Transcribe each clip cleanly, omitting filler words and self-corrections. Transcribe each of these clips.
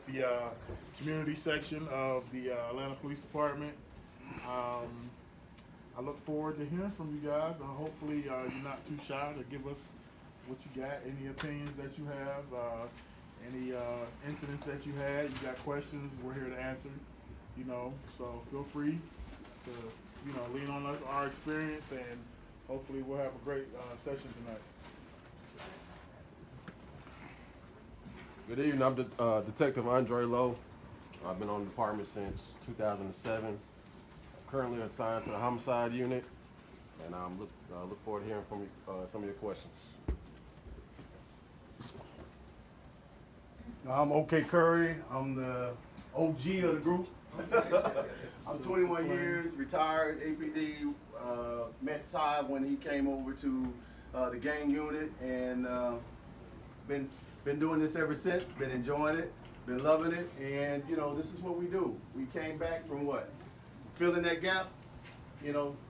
with the community section of the Atlanta Police Department. I look forward to hearing from you guys. Hopefully you're not too shy to give us what you got, any opinions that you have, any incidents that you had. You got questions, we're here to answer, so feel free to, lean on our experience, and hopefully we'll have a great session tonight. Good evening, I'm Detective Andre Lowe. I've been on the department since 2007. Currently assigned to the homicide unit, and I look forward to hearing from you, some of your questions. I'm OK Curry. I'm the OG of the group. I'm 21 years, retired APD. Met Ty when he came over to the gang unit, and been doing this ever since. Been enjoying it, been loving it, and this is what we do. We came back from what? Filling that gap.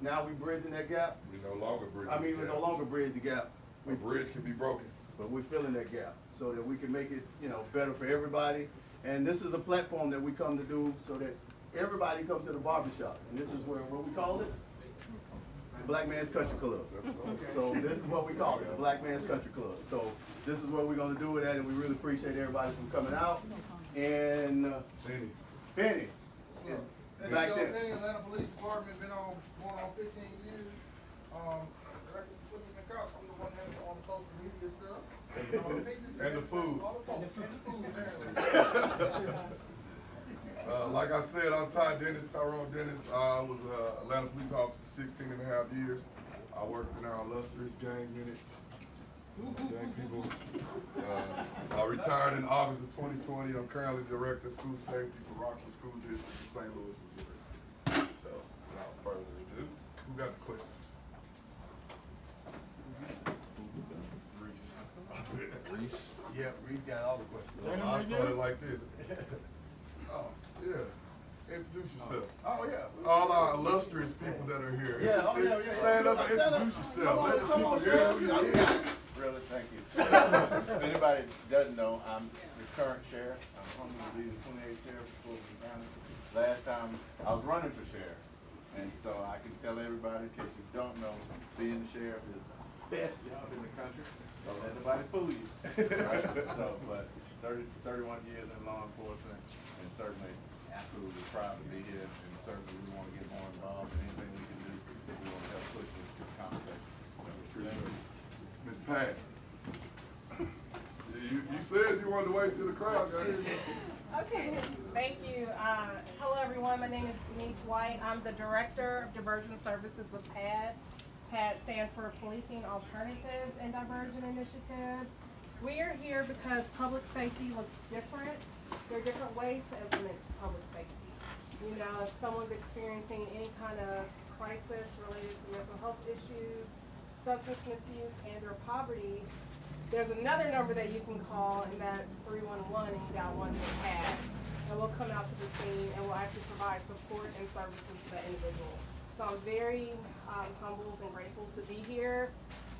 Now we bridging that gap. We no longer bridge. We no longer bridge the gap. A bridge can be broken. But we're filling that gap so that we can make it, better for everybody. And this is a platform that we come to do so that everybody comes to the barbershop. And this is what we call it? The Black Man's Country Club. So this is what we call it, the Black Man's Country Club. So this is what we're gonna do with that, and we really appreciate everybody for coming out. And Benny. Back there. The Atlanta Police Department been going on 15 years. Director putting in the cops, I'm the one that's on the social media stuff. And the food. All the posts, and the food, apparently. Like I said, I'm Tyrone Dennis. I was an Atlanta police officer for 16 and a half years. I worked in our illustrious gang unit. Gang people. I retired in August of 2020. I'm currently director of school safety for Rockland School District in St. Louis, Missouri. So, without further ado, who got the questions? Reese. Yeah, Reese got all the questions. I started like this. Oh, yeah. Introduce yourself. Oh, yeah. All our illustrious people that are here. Yeah, oh, yeah. Stand up and introduce yourself. Let the people hear who you is. Really, thank you. If anybody doesn't know, I'm the current sheriff. I'm humbled to be the 28th sheriff of Fulton County. Last time I was running for sheriff, and so I can tell everybody, in case you don't know, being the sheriff is the best job in the country. Don't let nobody fool you. So, but 31 years in law enforcement, and certainly absolutely proud to be here, and certainly we want to get more involved in anything we can do. We want to help push this conversation. Miss Pat. You said you wanted to wait till the crowd got here. Okay, thank you. Hello everyone, my name is Denise White. I'm the Director of Diversion Services with PAD. PAD stands for Policing Alternatives and Diversion Initiative. We are here because public safety looks different. There are different ways to implement public safety. If someone's experiencing any kind of crisis related to mental health issues, substance misuse, and or poverty, there's another number that you can call, and that's 311, and you got one to PAD. And we'll come out to the scene and we'll actually provide support and services to that individual. So I'm very humbled and grateful to be here.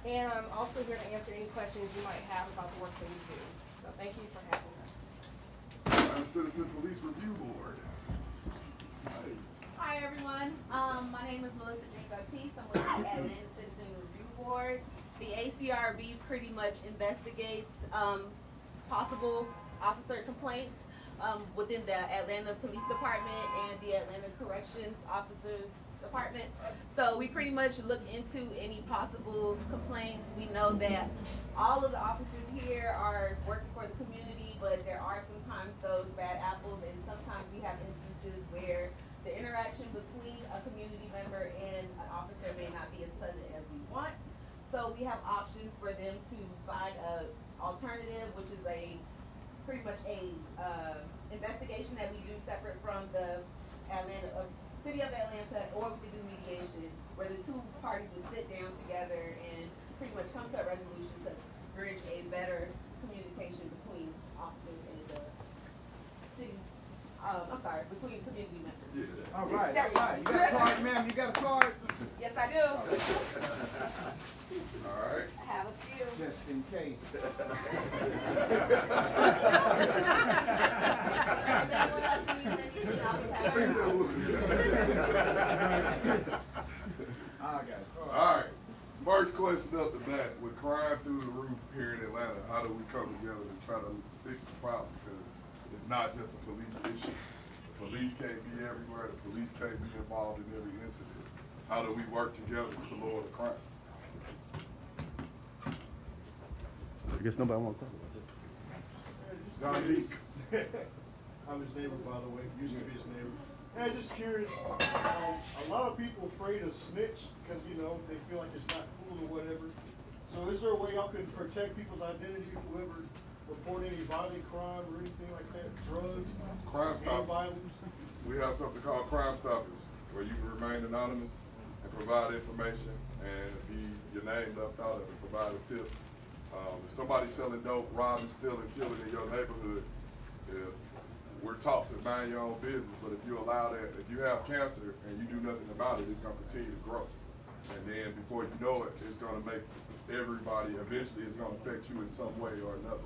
And I'm also here to answer any questions you might have about the work that we do. So thank you for having us. Citizen Police Review Board. Hi everyone, my name is Melissa Baptiste. I'm with the Atlanta Citizen Review Board. The ACRB pretty much investigates possible officer complaints within the Atlanta Police Department and the Atlanta Corrections Officers Department. So we pretty much look into any possible complaints. We know that all of the officers here are working for the community, but there are sometimes those bad apples, and sometimes we have instances where the interaction between a community member and an officer may not be as pleasant as we want. So we have options for them to find an alternative, which is pretty much a investigation that we do separate from the City of Atlanta, or we could do mediation, where the two parties would sit down together and pretty much come to a resolution to bridge a better communication between officers and the city. Between community members. Yeah. All right. You got a card, ma'am? You got a card? Yes, I do. All right. I have a few. Just in case. how do we come together to try to fix the problem? Because it's not just a police issue. The police can't be everywhere. The police can't be involved in every incident. How do we work together to lower the crime? I guess nobody wants to talk about that. John Dees. I'm his neighbor, by the way, used to be his neighbor. And I'm just curious, a lot of people afraid to snitch because, you know, they feel like it's not cool or whatever. So is there a way y'all can protect people's identity, whoever report any violent crime or anything like that, drugs, Crime gang Stoppers. violence? We have something called Crime Stoppers, where you can remain anonymous and provide information, and your name left out of it, provide a tip. If somebody's selling dope, robbing, stealing, killing in your neighborhood, if we're taught to mind your own business, but if you allow that, if you have cancer and you do nothing about it, it's gonna continue to grow. And then before you know it, it's gonna make everybody, eventually it's gonna affect you in some way or another.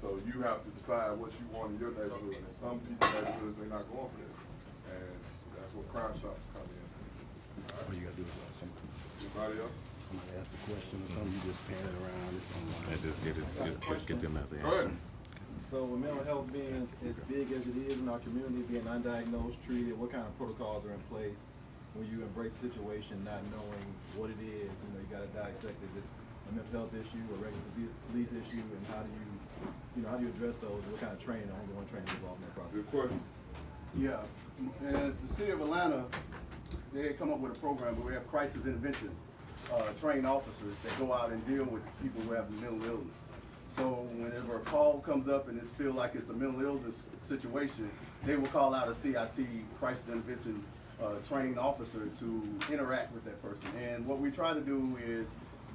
So you have to decide what you want in your neighborhood. And some people's neighborhoods, they're not going for this. And that's what Crime Stoppers come in. All you gotta do is ask somebody. Anybody else? Somebody ask a question or something, you just pan it around, it's online. Just get them as an Go ahead. So with mental health being as big as it is in our community, being undiagnosed, treated, what kind of protocols are in place when you embrace a situation not knowing what it is? You know, you gotta dissect if it's a mental health issue, a regular police issue, and how do you address those? What kind of training, ongoing training involved in that process? Good question. Yeah, and the city of Atlanta, they had come up with a program where we have crisis intervention trained officers that go out and deal with people who have mental illness. So whenever a call comes up and it feels like it's a mental illness situation, they will call out a CIT, crisis intervention trained officer to interact with that person. And what we try to do is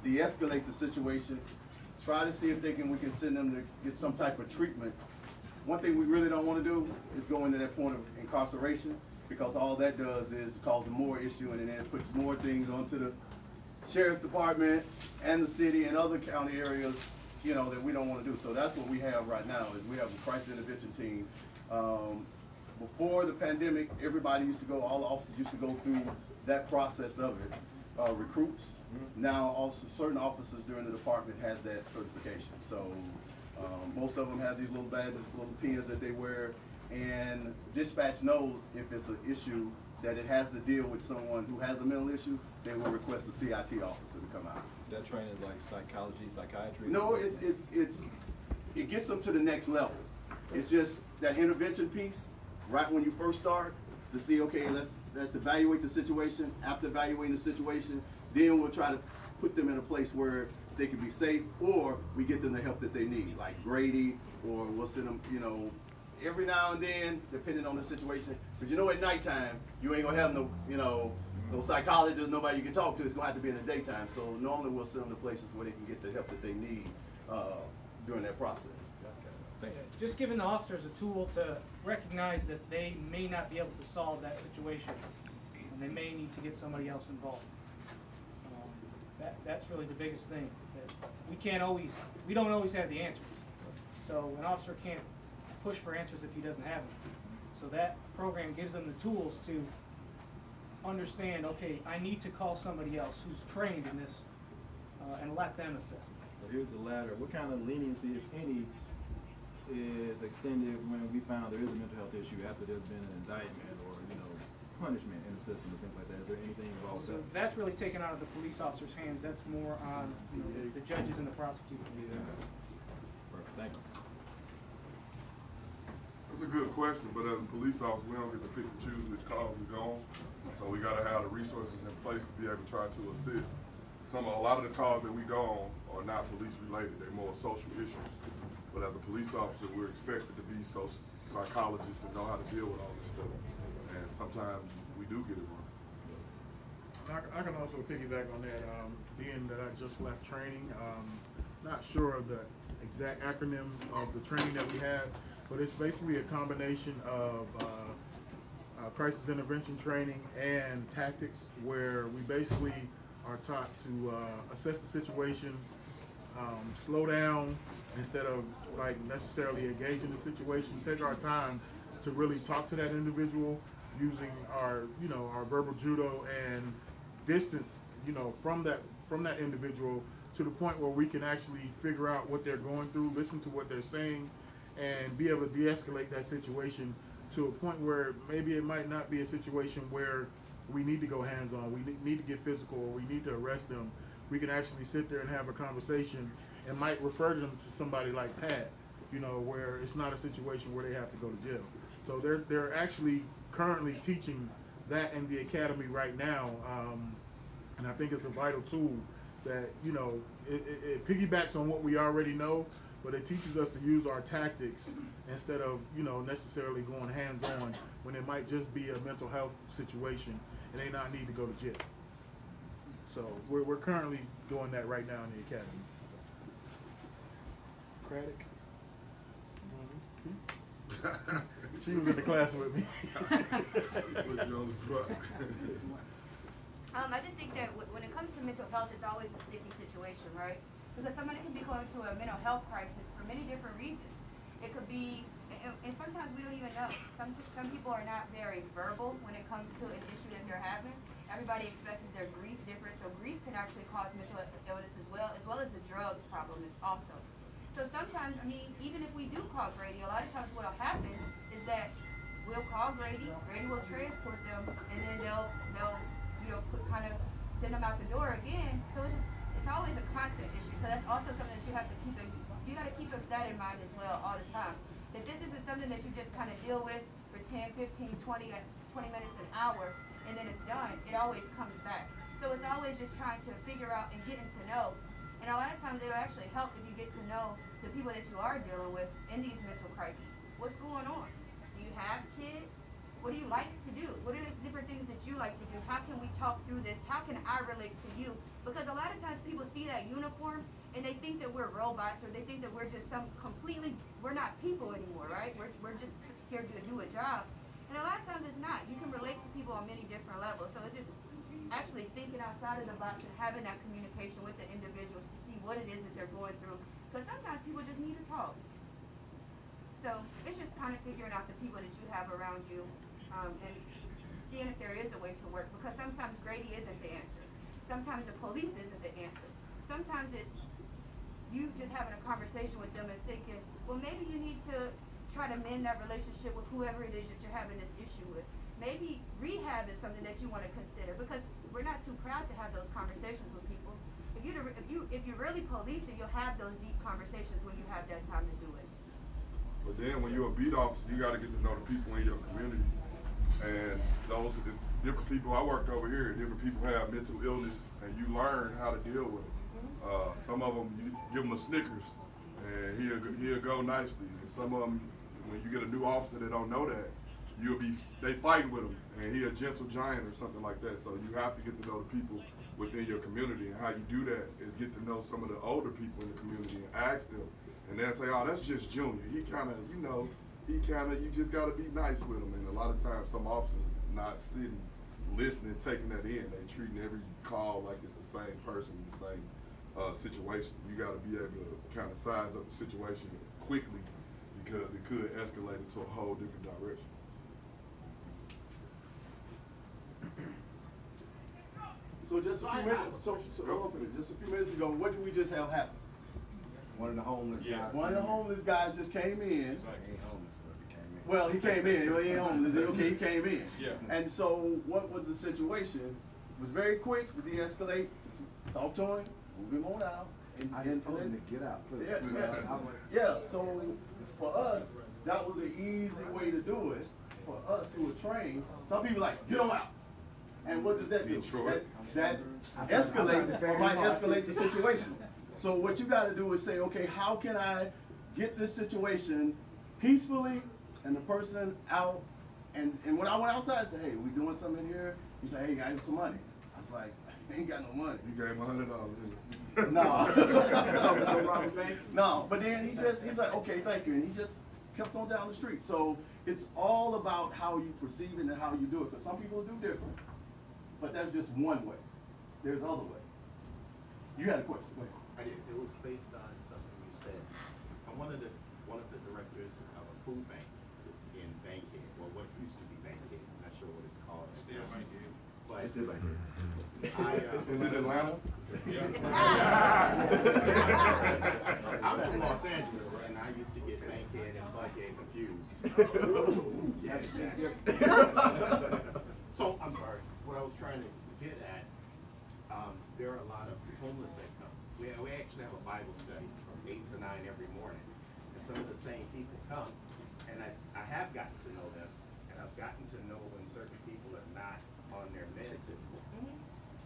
de-escalate the situation, try to see if we can send them to get some type of treatment. One thing we really don't want to do is go into that point of incarceration, because all that does is cause more issue, and then it puts more things onto the Sheriff's Department and the city and other county areas, you know, that we don't want to do. So that's what we have right now, is we have a crisis intervention team. Before the pandemic, everybody used to go, all the officers used to go through that process of it, recruits. Now also certain officers during the department has that certification. So most of them have these little badges, little pins that they wear, and dispatch knows if it's an issue that it has to deal with someone who has a mental issue, they will request a CIT officer to come out. That training is like psychology, psychiatry? No, it gets them to the next level. It's just that intervention piece, right when you first start, to see, okay, let's evaluate the situation. After evaluating the situation, then we'll try to put them in a place where they can be safe, or we get them the help that they need, like Grady, or we'll send them, you know, every now and then, depending on the situation. But you know, at nighttime, you ain't gonna have no, you know, no psychologist, nobody you can talk to. It's gonna have to be in the daytime. So normally we'll send them to places where they can get the help that they need during that process. Thank you. Just giving the officers a tool to recognize that they may not be able to solve that situation, and they may need to get somebody else involved. That's really the biggest thing. That we don't always have the answers. So an officer can't push for answers if he doesn't have them. So that program gives them the tools to understand, okay, I need to call somebody else who's trained in this, and let them assess it. So here's the latter. What kind of leniency, if any, is extended when we found there is a mental health issue after there's been an indictment or, you know, punishment in the system and things like that? Is there anything involved So with that? that's really taken out of the police officer's hands. That's more on, you know, the judges and the prosecutors. Perfect. Thank you. That's a good question, but as a police officer, we don't get to pick and choose which calls we go on. So we gotta have the resources in place to be able to try to assist. A lot of the calls that we go on are not police related, they're more social issues. But as a police officer, we're expected to be psychologists and know how to deal with all this stuff. And sometimes we do get it wrong. I can also piggyback on that, being that I just left training. Not sure of the exact acronym of the training that we have, but it's basically a combination of crisis intervention training and tactics, where we basically are taught to assess the situation, slow down instead of like necessarily engaging the situation, take our time to really talk to that individual using our, you know, our verbal judo, and distance, you know, from that individual to the point where we can actually figure out what they're going through, listen to what they're saying, and be able to de-escalate that situation to a point where maybe it might not be a situation where we need to go hands-on, we need to get physical, or we need to arrest them. We can actually sit there and have a conversation and might refer them to somebody like Pat, you know, where it's not a situation where they have to go to jail. So they're actually currently teaching that in the academy right now, and I think it's a vital tool that, you know, it piggybacks on what we already know, but it teaches us to use our tactics instead of, you know, necessarily going hands-on when it might just be a mental health situation and they not need to go to jail. So we're currently doing that right now in the academy. Craddock? She was in the class with me. Put you on the spot. I just think that when it comes to mental health, it's always a sticky situation, right? Because somebody can be going through a mental health crisis for many different reasons. It could be, and sometimes we don't even know. Some people are not very verbal when it comes to an issue that they're having. Everybody expresses their grief different, so grief can actually cause mental illness as well as the drug problem is also. So sometimes, I mean, even if we do call Grady, a lot of times what'll happen is that we'll call Grady will transport them, and then they'll kind of send them out the door again. So it's always a constant issue. So that's also something that you have to keep that in mind as well all the time. That this isn't something that you just kind of deal with for 10, 15, 20 minutes, an hour, and then it's done. It always comes back. So it's always just trying to figure out and getting to know. And a lot of times it'll actually help if you get to know the people that you are dealing with in these mental crises. What's going on? Do you have kids? What do you like to do? What are the different things that you like to do? How can we talk through this? How can I relate to you? Because a lot of times people see that uniform and they think that we're robots, or they think that we're just we're not people anymore, right? We're just here to do a job. And a lot of times it's not. You can relate to people on many different levels. So it's just actually thinking outside of the box and having that communication with the individuals to see what it is that they're going through. Because sometimes people just need to talk. So it's just kind of figuring out the people that you have around you, and seeing if there is a way to work. Because sometimes Grady isn't the answer. Sometimes the police isn't the answer. Sometimes it's you just having a conversation with them and thinking, well, maybe you need to try to mend that relationship with whoever it is that you're having this issue with. Maybe rehab is something that you want to consider, because we're not too proud to have those conversations with people. If you really police it, you'll have those deep conversations when you have that time to do it. But then when you're a beat officer, you got to get to know the people in your community. And those are the different people. I worked over here. Different people have mental illness, and you learn how to deal with it. Some of them, you give them a Snickers, and he'll go nicely. And some of them, when you get a new officer that don't know that, they fighting with him, and he a gentle giant or something like that. So you have to get to know the people within your community, and how you do that is get to know some of the older people in the community and ask them, and they'll say, oh, that's just Junior. He kind of, you just got to be nice with him. And a lot of times some officers not sitting, listening, taking that in. They treating every call like it's the same person, the same situation. You got to be able to kind of size up the situation quickly, because it could escalate into a whole different direction. So just a few minutes ago, what did we just have happen? One of the homeless guys. One of the homeless guys just came in. He ain't homeless, but he came in. Well, he came in. Well, he ain't homeless. Okay, he came in. Yeah. And so what was the situation? It was very quick. We de-escalate. Just talk to him. Move him on out. I just told him to get out too. Yeah. So for us, that was the easy way to do it. For us who were trained, some people like, get him out. And what does that do? That escalates or might escalate the situation. So what you got to do is say, okay, how can I get this situation peacefully and the person out? And when I went outside, I said, hey, we doing something in here? He said, hey, I need some money. I was like, I ain't got no money. You gave him $100. No. No, but then he's like, okay, thank you. And he just kept on down the street. So it's all about how you perceive it and how you do it. Because some people do different. But that's just one way. There's other ways. You had a question. Go ahead. I did. It was based on something you said. I'm one of the directors of a food bank in Bankhead, well, what used to be Bankhead. I'm not sure what it's called. Still Bankhead. But right there, right here. Is it Atlanta? I'm from Los Angeles, and I used to get bankhead and buckhead confused. Yes, exactly. So, I'm sorry, what I was trying to get at, there are a lot of homeless that come. We actually have a Bible study from 8 to 9 every morning. And some of the same people come, and I have gotten to know them, and I've gotten to know when certain people are not on their meds anymore.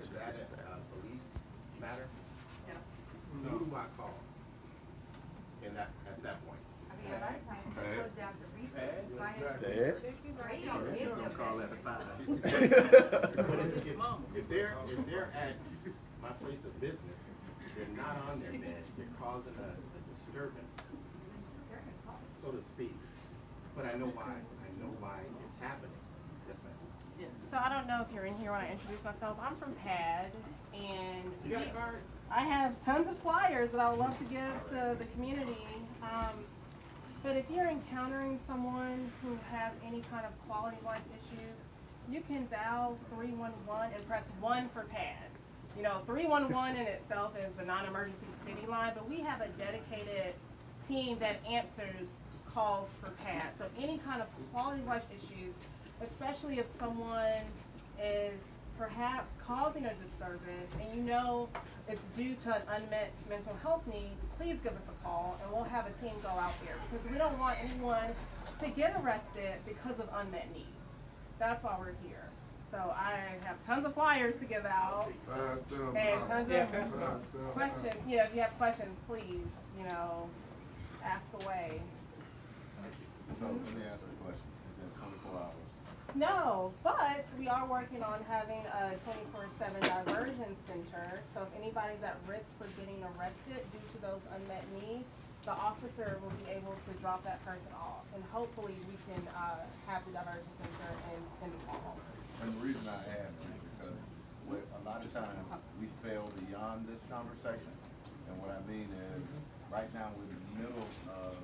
Is that a police matter? No. Who do I call at that point? I mean, a lot of times it goes down to research, financial Dad? research. Right, you don't give them Don't call that a that. If they're at my place of business, they're not on their meds, they're causing a disturbance, so to speak. But I know why it's happening. Yes, ma'am. So I don't know if you're in here when I introduce myself. I'm from PAD, and You got a card? I have tons of flyers that I would love to give to the community. But if you're encountering someone who has any kind of quality of life issues, you can dial 311 and press 1 for PAD. You know, 311 in itself is the non-emergency city line, but we have a dedicated team that answers calls for PAD. So any kind of quality of life issues, especially if someone is perhaps causing a disturbance and you know it's due to an unmet mental health need, please give us a call and we'll have a team go out there, because we don't want anyone to get arrested because of unmet needs. That's why we're here. So I have tons of flyers to give out and tons of questions. You know, if you have questions, please, you know, ask away. So let me ask you a question. Is it 24 hours? No, but we are working on having a 24/7 diversion center. So if anybody's at risk for getting arrested due to those unmet needs, the officer will be able to drop that person off, and hopefully we can have the diversion center in the fall. And the reason I ask is because a lot of times we fail beyond this conversation. And what I mean is, right now we're in the middle of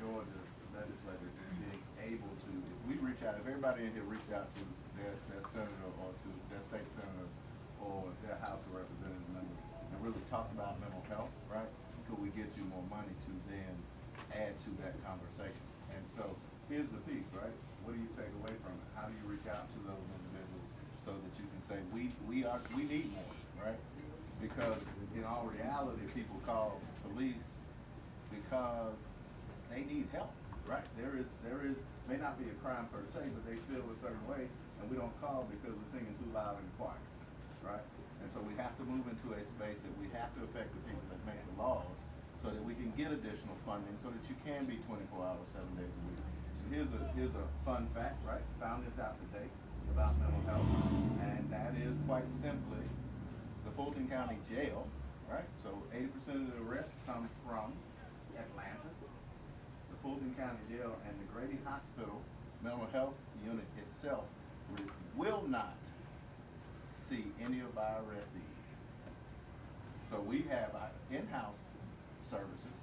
Georgia legislators being able to, if we reach out, if everybody in here reached out to their senator or to their state senator or their House of Representative member and really talk about mental health, right? Could we get you more money to then add to that conversation? And so here's the piece, right? What do you take away from it? How do you reach out to those individuals so that you can say we need more, right? Because in all reality, people call police because they need help, right? There is may not be a crime per se, but they feel a certain way, and we don't call because we're singing too loud in the choir, right? And so we have to move into a space that we have to affect the people that make the laws, so that we can get additional funding, so that you can be 24 hours, 7 days a week. And here's a fun fact, right? Found this out today about mental health, and that is quite simply the Fulton County Jail, right? So 80% of the arrests come from Atlanta. The Fulton County Jail and the Grady Hospital mental health unit itself will not see any of our arrestees. So we have our in-house services,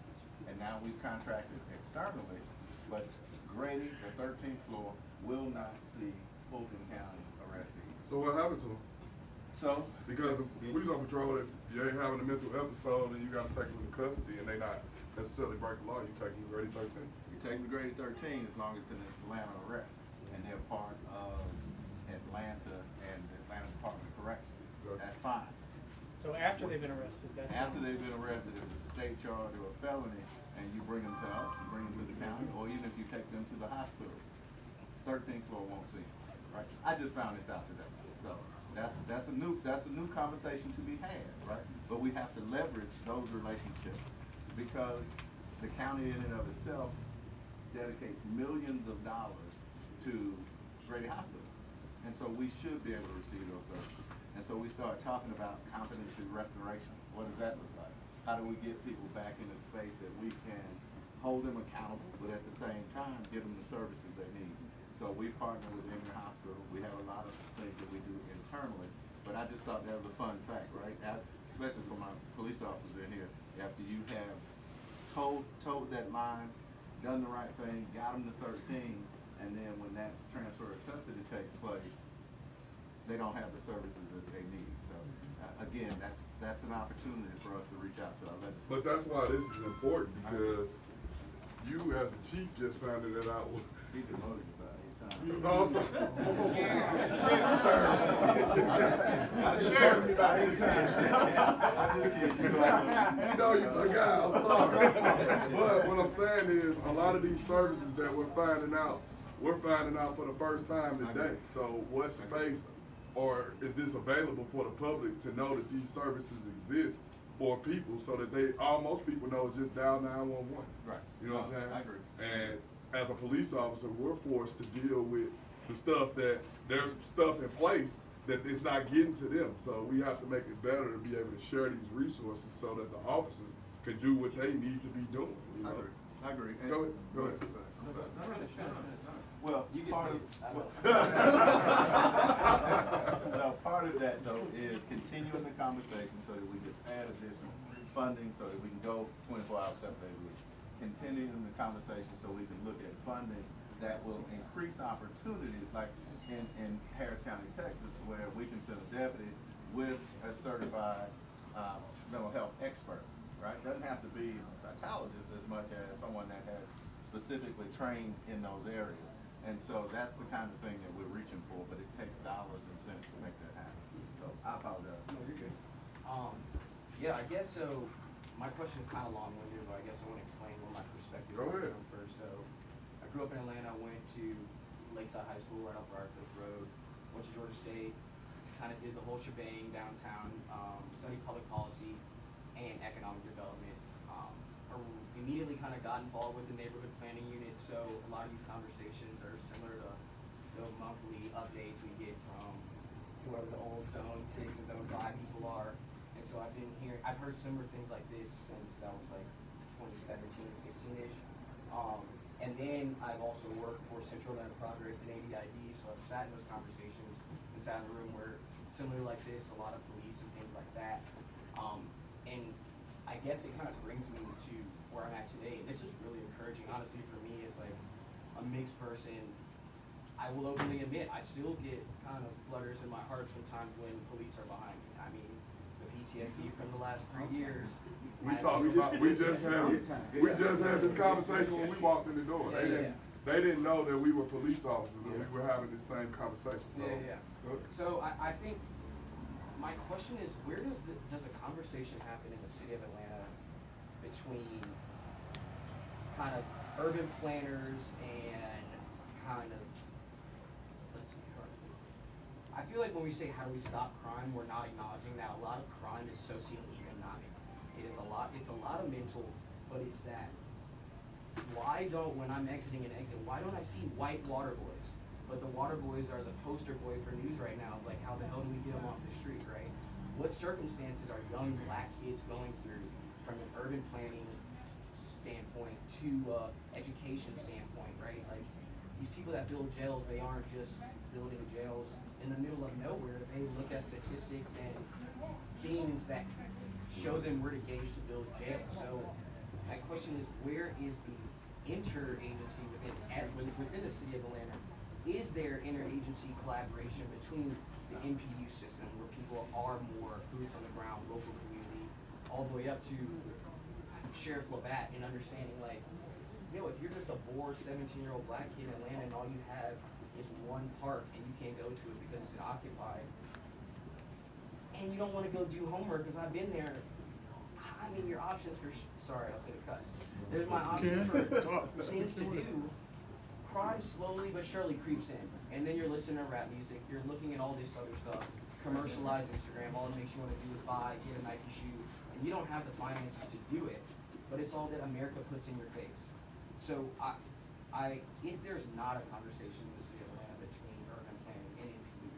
and now we've contracted externally, but Grady, the 13th floor, will not see Fulton County arrestees. So what happened to them? So Because if we was on patrol, if you ain't having a mental episode and you gotta take them into custody and they not necessarily break the law, you take them to Grady 13. you take the Grady 13 as long as it's an Atlanta arrest, and they're part of Atlanta and the Atlanta Department of Corrections. Okay. That's fine. So after they've been arrested, that's. After they've been arrested, if it's a state charge or a felony, and you bring them to us, you bring them to the county, or even if you take them to the hospital, 13th floor won't see them, right? I just found this out today. So that's a new conversation to be had, right? But we have to leverage those relationships because the county in and of itself dedicates millions of dollars to Grady Hospital. And so we should be able to receive those services. And so we start talking about competency restoration. What does that look like? How do we get people back in a space that we can hold them accountable, but at the same time give them the services they need? So we partner with Emory Hospital. We have a lot of things that we do internally, but I just thought that was a fun fact, right? Especially for my police officers in here. After you have told that line, done the right thing, got them to 13, and then when that transfer of custody takes place, they don't have the services that they need. So again, that's an opportunity for us to reach out to our legislators. But that's why this is important, because you as the chief just found it out. He demoted about 8 times. No, I'm sorry. Sheriff about 8 times. I'm just kidding. You know you my guy, I'm sorry. But what I'm saying is, a lot of these services that we're finding out for the first time today. So what space or is this available for the public to know that these services exist for people, so that most people know it's just dial 911. Right. You know what I'm saying? I agree. And as a police officer, we're forced to deal with the stuff that there's stuff in place that it's not getting to them. So we have to make it better to be able to share these resources so that the officers can do what they need to be doing. You know? I agree. Go ahead. Well, part of that though is continuing the conversation so that we can add additional funding, so that we can go 24 hours 7 days a week. Continuing the conversation so we can look at funding that will increase opportunities, like in Harris County, Texas, where we can send a deputy with a certified mental health expert, right? Doesn't have to be a psychologist as much as someone that has specifically trained in those areas. And so that's the kind of thing that we're reaching for, but it takes dollars and cents to make that happen. So I apologize. No, you're good. Yeah, I guess so. My question is kind of long-winded, but I guess I want to explain what my perspective Go is ahead. from first. So I grew up in Atlanta, went to Lakeside High School right off Barbershop Road, went to Georgia State, kind of did the whole shebang downtown, studied public policy and economic development. Immediately kind of got involved with the neighborhood planning unit, so a lot of these conversations are similar to the monthly updates we get from whoever the old zone 6 and zone 5 people are. And so I've heard similar things like this since that was like 2017 or 16-ish. And then I've also worked for Central Atlanta Progress and ADID, so I've sat in those conversations and sat in a room where similar like this, a lot of police and things like that. And I guess it kind of brings me to where I'm at today. And this is really encouraging, honestly, for me as like a mixed person. I will openly admit, I still get kind of flutters in my heart sometimes when police are behind me. I mean, the PTSD from the last 3 years. We just had this conversation when we walked in the door. They didn't know that we were police officers and we were having the same conversation. So, So I think my question is, where does a conversation happen in the city of Atlanta between kind of urban planners and kind of, I feel like when we say how do we stop crime, we're not acknowledging that a lot of crime is socioeconomic. It's a lot of mental, but it's that, when I'm exiting an exit, why don't I see white water boys? But the water boys are the poster boy for news right now, like how the hell do we get them off the street, right? What circumstances are young black kids going through from an urban planning standpoint to education standpoint, right? Like these people that build jails, they aren't just building jails in the middle of nowhere. They look at statistics and things that show them where to gauge to build jails. So my question is, where is the interagency within the city of Atlanta? Is there interagency collaboration between the MPU system, where people are more boots on the ground, local community, all the way up to Sheriff Labat, and understanding like, if you're just a bored 17-year-old black kid in Atlanta and all you have is one park and you can't go to it because it's occupied, and you don't want to go do homework, because I've been there. I mean, your options for sorry, I was gonna cuss. There's my options for things to do. Crime slowly but surely creeps in, and then you're listening to rap music. You're looking at all this other stuff, commercialized Instagram. All it makes you want to do is buy, get a Nike shoe, and you don't have the finances to do it. But it's all that America puts in your face. So if there's not a conversation in the city of Atlanta between urban planning and NPU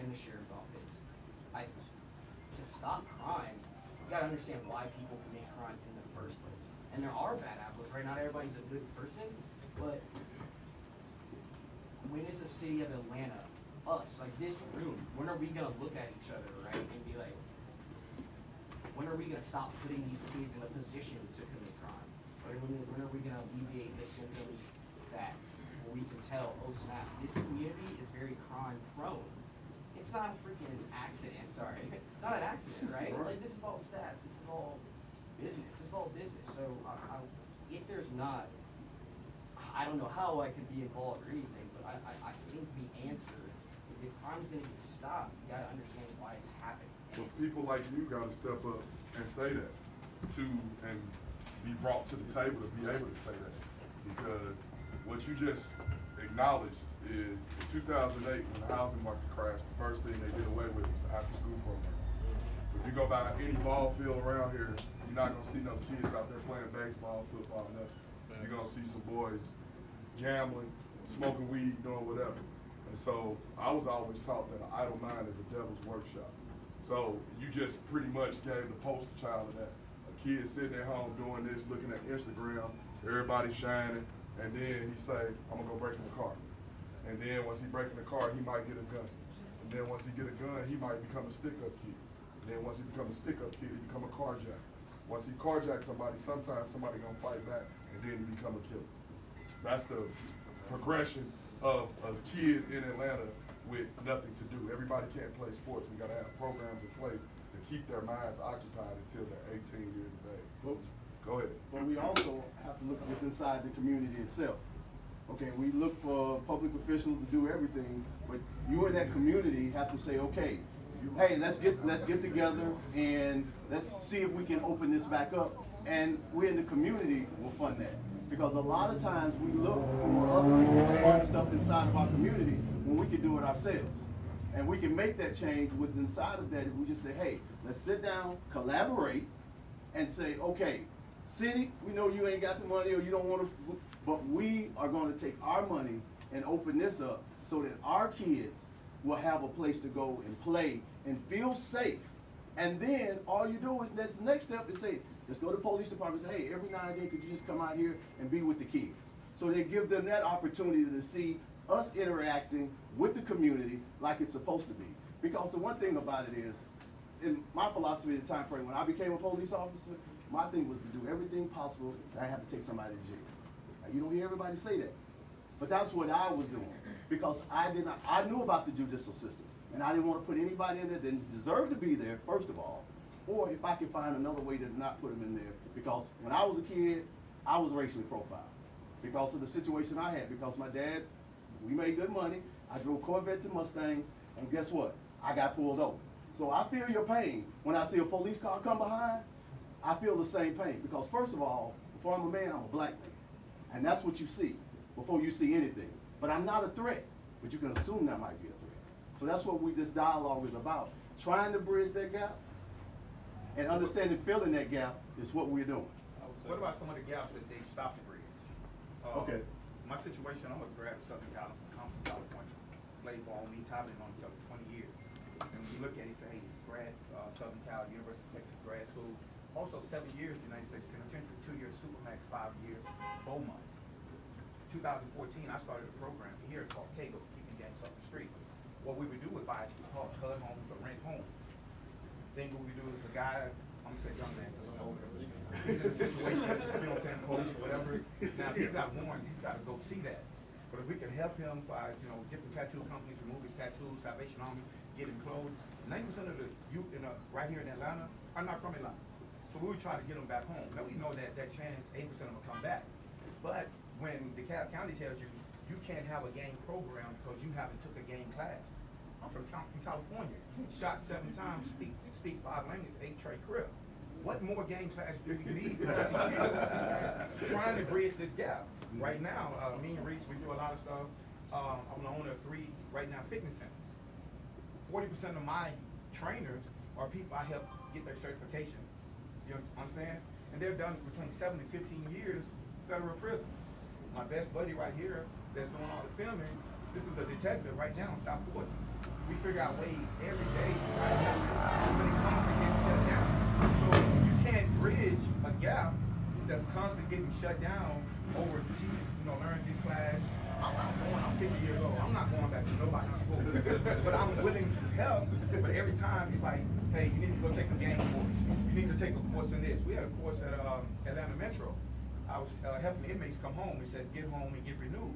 and the sheriff's office, to stop crime, you gotta understand why people commit crime in the first place. And there are bad apples, right? Not everybody's a good person, but when is the city of Atlanta, us, like this room, when are we gonna look at each other, right, and be like, when are we gonna stop putting these kids in a position to commit crime? Or when are we gonna alleviate the symptoms that we can tell, oh snap, this community is very crime prone. it's not a freaking accident, sorry. It's not an accident, right? Like, this is all stats, this is all business, So, if there's not, I don't know how I could be involved or anything, but I think the answer is if crime's gonna get stopped, you gotta understand why it's happening. So people like you gotta step up and say that and be brought to the table to be able to say that. Because what you just acknowledged is in 2008 when the housing market crashed, the first thing they did away with was the after school program. If you go by any ball field around here, you're not gonna see no kids out there playing baseball, football, nothing. You're gonna see some boys gambling, smoking weed, doing whatever. And so I was always taught that an idle mind is a devil's workshop. So you just pretty much gave the poster child of that. A kid sitting at home doing this, looking at Instagram, everybody shining, and then he say, I'm gonna go break in the car. And then once he break in the car, he might get a gun. And then once he get a gun, he might become a stick-up kid. And then once he become a stick-up kid, he become a carjacker. Once he carjacks somebody, sometimes somebody gonna fight back, and then he become a killer. That's the progression of a kid in Atlanta with nothing to do. Everybody can't play sports. We gotta have programs in place to keep their minds occupied until they're 18 years of age. Go ahead. But we also have to look inside the community itself. Okay, we look for public officials to do everything, but you in that community have to say, okay, hey, let's get together and let's see if we can open this back up. And we in the community will fund that. Because a lot of times we look for other people to fund stuff inside of our community when we can do it ourselves. And we can make that change with inside of that if we just say, hey, let's sit down, collaborate, and say, okay, city, we know you ain't got the money or you don't want to, but we are going to take our money and open this up so that our kids will have a place to go and play and feel safe. And then all you do is, that's the next step is say, let's go to the police department and say, hey, every now and then could you just come out here and be with the kids? So they give them that opportunity to see us interacting with the community like it's supposed to be. Because the one thing about it is, in my philosophy at the time frame, when I became a police officer, my thing was to do everything possible that I have to take somebody to jail. Now, you don't hear everybody say that, but that's what I was doing. Because I knew about the judicial system, and I didn't want to put anybody in there that didn't deserve to be there, first of all, or if I could find another way to not put them in there. Because when I was a kid, I was racially profiled because of the situation I had. Because my dad, we made good money. I drove Corvettes and Mustangs, and guess what? I got pulled over. So I feel your pain when I see a police car come behind. I feel the same pain because first of all, before I'm a man, I'm a black man, and that's what you see before you see anything. But I'm not a threat, but you can assume that might be a threat. So that's what this dialogue is about: trying to bridge that gap and understanding, filling that gap is what we're doing. What about some of the gaps that they stopped the bridge? Okay. My situation, I'm a grad of Southern California. Played ball, me, Tyler, known each other 20 years. And when you look at it, you say, hey, grad, Southern Cal, University of Texas grad school. Also 7 years United States Penitentiary, 2 years Supermax, 5 years Beaumont. 2014, I started a program here called KGO, Keeping Gangs Off the Street. What we would do is buy HUD homes or rent homes. Thing what we do is the guy, I'm gonna say young man because I'm older. He's in a situation, you know what I'm saying, police or whatever. Now if he's got warrant, he's gotta go see that. But if we can help him by, different tattoo companies, remove his tattoos, Salvation Army, get him clothes. 90% of the youth right here in Atlanta are not from Atlanta. So we would try to get them back home. Now we know that chance, 8% of them will come back. But when DeKalb County tells you, you can't have a gang program because you haven't took a gang class. I'm from California, shot 7 times, speak 5 languages, 8 trade crib. What more gang class do you need? Trying to bridge this gap. Right now, me and Reach, we do a lot of stuff. I'm the owner of 3, right now, fitness centers. 40% of my trainers are people I help get their certification. You understand? And they're done between 7 and 15 years federal prison. My best buddy right here that's doing all the filming, this is a detective right now in South Fulton. We figure out ways every day to try to help him when it comes to getting shut down. So you can't bridge a gap that's constantly getting shut down over teaching, learning this class. I'm 50 years old. I'm not going back to nobody's school. But I'm willing to help. But every time it's like, hey, you need to go take a game course. You need to take a course in this. We had a course at Atlanta Metro. I was helping inmates come home. He said, get home and get renewed.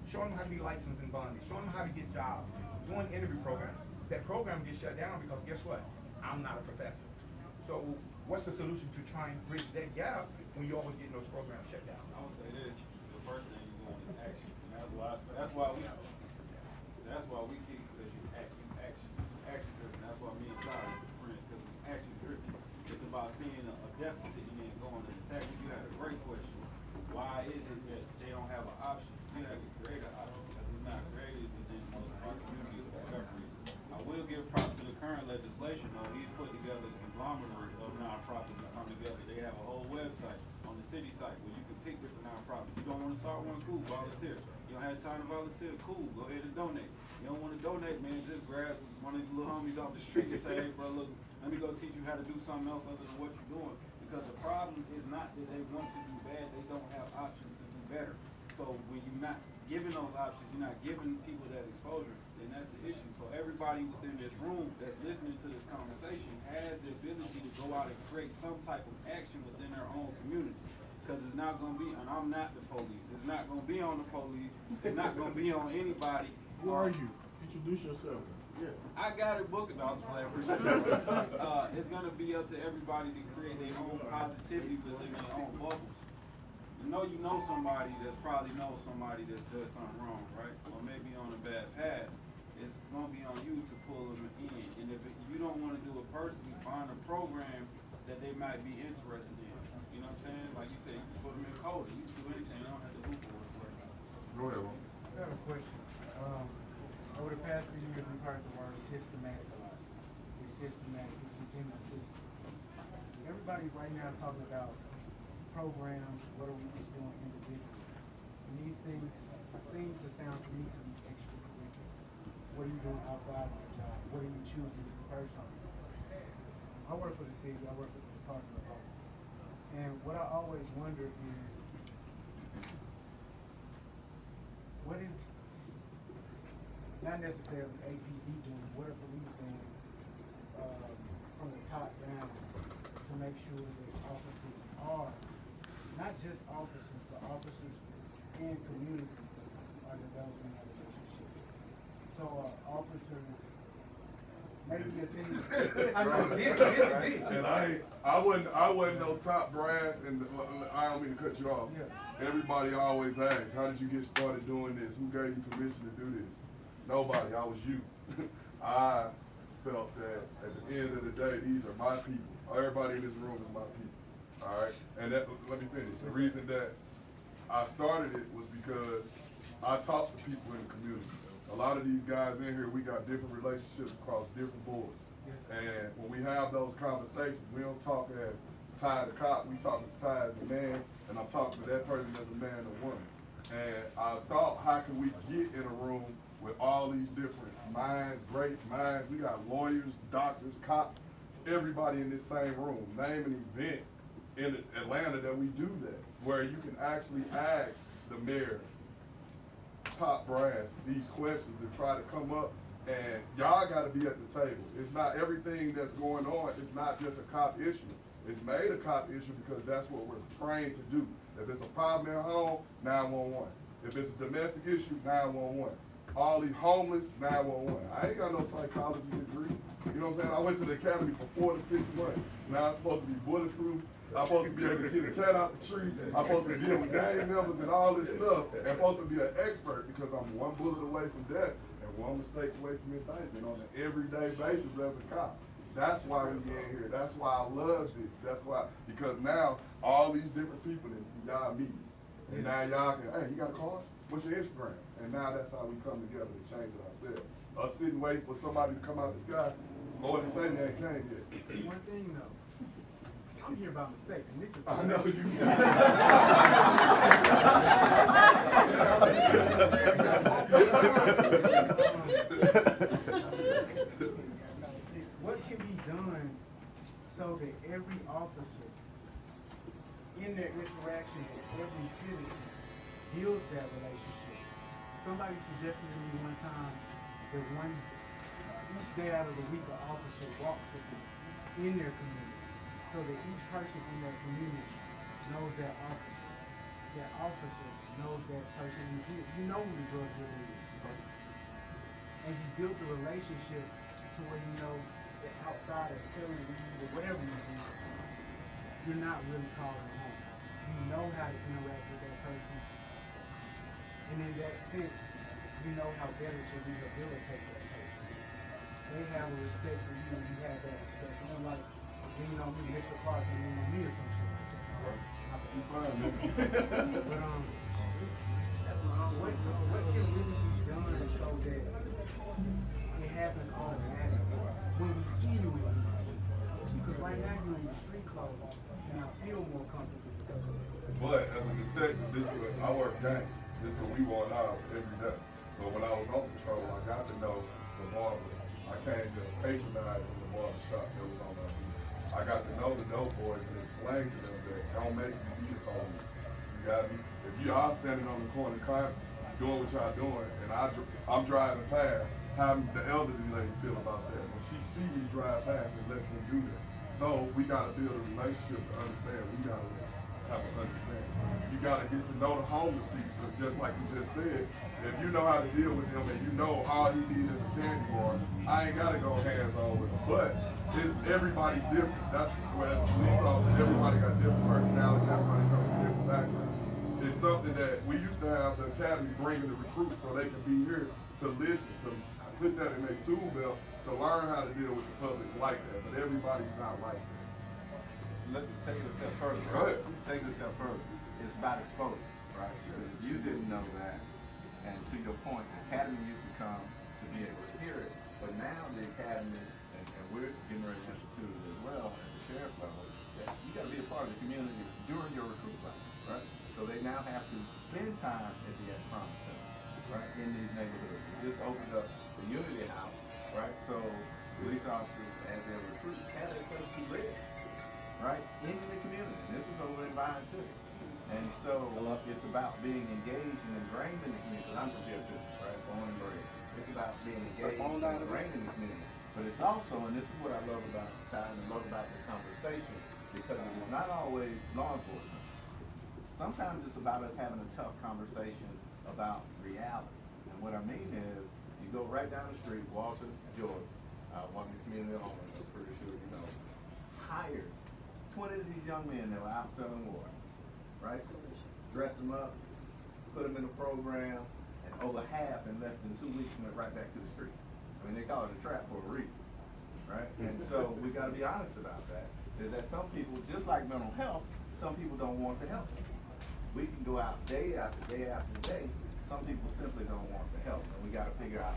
Showing them how to be licensed and bonded. Showing them how to get jobs. Doing interview program. that program gets shut down because guess what? I'm not a professor. So what's the solution to try and bridge that gap when you're always getting those programs shut down? I would say this, the first thing you want is action. And that's why we kick, because you action driven. That's why me and Todd are friends, because we action driven. It's about seeing a deficit and then going and attacking. You had a great question. Why is it that they don't have an option? You have to create an option, because it's not created within most of our communities for whatever reason. I will give props to the current legislation, though. He's put together a conglomerate of nonprofits that come together. They have a whole website on the city site where you can pick different nonprofits. You don't want to start one, cool, volunteer. You don't have time to volunteer, cool, go ahead and donate. You don't want to donate, man, just grab one of these little homies off the street and say, hey, bro, look, let me go teach you how to do something else other than what you're doing. Because the problem is not that they want to do bad, they don't have options to do better. So when you're not giving those options, you're not giving people that exposure, then that's the issue. So everybody within this room that's listening to this conversation has the ability to go out and create some type of action within their own communities. Because it's not going to be, and I'm not the police, it's not going to be on the police, it's not going to be on anybody. Who are you? Introduce yourself. Yeah. I got it booked, I was playing it's going to be up to everybody to create their own positivity within their own bubbles. You know somebody that probably knows somebody that's doing something wrong, right? Or maybe on a bad path. It's going to be on you to pull them in. And if you don't want to do it personally, find a program that they might be interested in. You know what I'm saying? Like you said, you can put them in code. You can do anything. You don't have to hoop for it. Go ahead, Ron. I have a question. Over the past few years, we've heard the word systematic a lot. It's systematic. It's within the system. Everybody right now is talking about programs. What are we just doing individually? And these things seem to sound to me to be extracurricular. What are you doing outside of your job? What are you choosing personally? I work for the city. I work for the Department of Health. And what I always wonder is, what is not necessarily APD doing, what are police doing from the top down to make sure that officers are, not just officers, but officers and communities are developing that relationship. So officers, maybe a team. I know, this is it. And I wasn't no top brass, and I don't mean to cut you off. Yeah. Everybody always asks, how did you get started doing this? Who gave you permission to do this? Nobody, I was you. I felt that at the end of the day, these are my people. Everybody in this room is my people, all right? And let me finish. The reason that I started it was because I talk to people in the community. A lot of these guys in here, we got different relationships across different boards. And when we have those conversations, we don't talk as Ty the cop, we talk as Ty as the man, and I'm talking to that person as a man or woman. And I thought, how can we get in a room with all these different minds, great minds? We got lawyers, doctors, cops, everybody in this same room. Name an event in Atlanta that we do that, where you can actually ask the mayor, top brass, these questions to try to come up, and y'all got to be at the table. It's not everything that's going on. It's not just a cop issue. It's made a cop issue because that's what we're trained to do. If it's a problem in home, 911. If it's a domestic issue, 911. All these homeless, 911. I ain't got no psychology degree. You know what I'm saying? I went to the academy for 4 to 6 months. Now I'm supposed to be bulletproof. I'm supposed to be able to get a cat out the tree. I'm supposed to deal with gang members and all this stuff. And I'm supposed to be an expert because I'm one bullet away from death and one mistake away from indictment on an everyday basis as a cop. That's why we in here. That's why I love this. That's why, because now all these different people that y'all meet. And now y'all can, hey, you got a car? What's your Instagram? And now that's how we come together to change it ourselves. Us sitting waiting for somebody to come out the sky, Lord and Satan ain't came yet. One thing though, I'm here by mistake, and this is. I know you. What can be done so that every officer in their interaction with every citizen builds that relationship? Somebody suggested to me one time that each day out of the week, an officer walks with them in their community, so that each person in their community knows that officer. That officer knows that person. And you know who the drug dealer is. And you build the relationship where you know that outside of selling weed or whatever you do, you're not really calling home. You know how to interact with that person. And in that sense, you know how better to rehabilitate that person. They have a respect for you and you have that respect. You know, like, lean on me, Mr. Clark, and lean on me or some shit like that. You fine, man. But, what can really be done so that it happens automatically when we see you in the street? Because right now you're in your street clothes, and I feel more comfortable because of it. But as a detective, this is I work gang. This is what we want out every day. So when I was on patrol, I got to know the barber. I came to patronize in the barber shop that was on my feet. I got to know the dope boys and explain to them that don't make me be the police. You got me? If you are standing on the corner doing what y'all doing, and I'm driving past, how the elderly lady feel about that? When she see me drive past and let them do that. So we gotta build a relationship to understand. We gotta have an understanding. You gotta get to know the homeless people, 'cause just like you just said, if you know how to deal with him and you know all he needs is a candy bar, I ain't gotta go hands on with him. But everybody's different. That's where as a police officer, everybody got different personalities, everybody comes from different backgrounds. It's something that we used to have the academy bringing the recruits so they can be here to listen, to put that in their tool belt, to learn how to deal with the public like that. But everybody's not like that. Let's take it a step further. Go ahead. Take it a step further. It's about exposure, right? Because if you didn't know that, and to your point, the academy used to come to be able to hear it, but now the academy, and we're getting ready to institute it as well at the sheriff level, that you got to be a part of the community during your recruit process, right? So they now have to spend time at the Edge Ave Center, right, in these neighborhoods. We just opened up the Unity House, right? So police officers, as their recruits, have their place to live, right, in the community. And this is over in Vine City. And so it's about being engaged and ingrained in the community. Because I'm from here too, right, born and bred. It's about being engaged and ingrained in the community. But it's also, and this is what I love about the time and love about the conversation, because it's not always law enforcement. Sometimes it's about us having a tough conversation about reality. And what I mean is, you go right down the street, Walter, George, one of the community homeless, I'm pretty sure you know, hired 20 of these young men that were out selling water, right? Dressed them up, put them in a program, and over half in less than 2 weeks went right back to the street. I mean, they call it a trap for a reason, right? And so we got to be honest about that. Is that some people, just like mental health, some people don't want the help. We can go out day after day after day. Some people simply don't want the help, and we got to figure out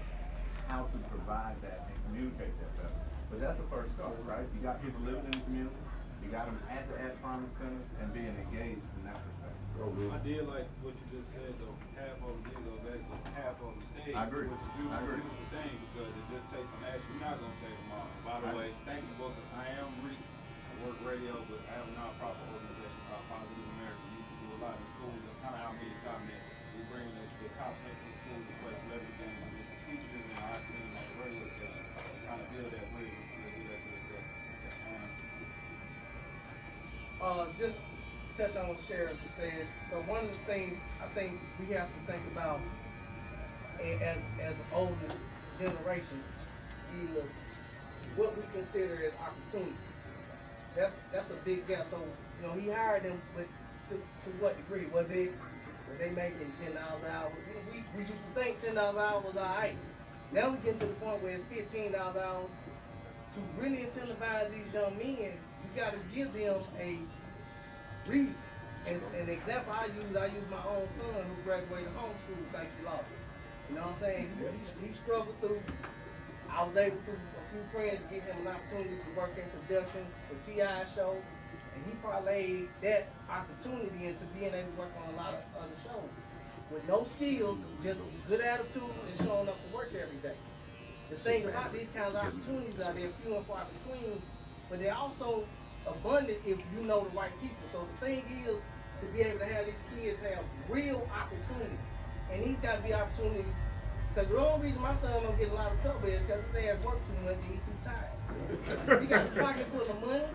how to provide that and communicate that better. But that's the first start, right? You got people living in the community. You got them at the promise centers and being engaged in that respect. I did like what you just said though. Half of them did go back, but half of them stayed. I agree. Which is a beautiful thing because it just takes some action. You're not gonna save them all. By the way, thank you both. I am Reese. I work radio, but I have a nonprofit organization called Positive America. We used to do a lot in schools. That's kind of how me and Tom met. We bring the cops into the schools to play celebrity games with the teachers and our team on the radio station. Kind of build that bridge. We do that to this day. Just touch on what Sherriff was saying. So one of the things I think we have to think about as an older generation is what we consider as opportunities. That's a big gap. So he hired them, but to what degree? Were they making $10 an hour? We used to think $10 an hour was alright. Now we get to the point where it's $15 an hour. To really incentivize these young men, you got to give them a reason. As an example I use my own son who graduated homeschool, thank you, Lord. You know what I'm saying? He struggled through. I was able through a few friends to give him an opportunity to work in production for T.I.'s show, and he parlayed that opportunity into being able to work on a lot of other shows. With no skills, just good attitude and showing up to work every day. The thing about these kinds of opportunities are they're few and far between, but they're also abundant if you know the right people. So the thing is to be able to have these kids have real opportunities. And these got to be opportunities, because the only reason my son don't get a lot of trouble is because his ass work too much and he's too tired. He got a pocket full of money,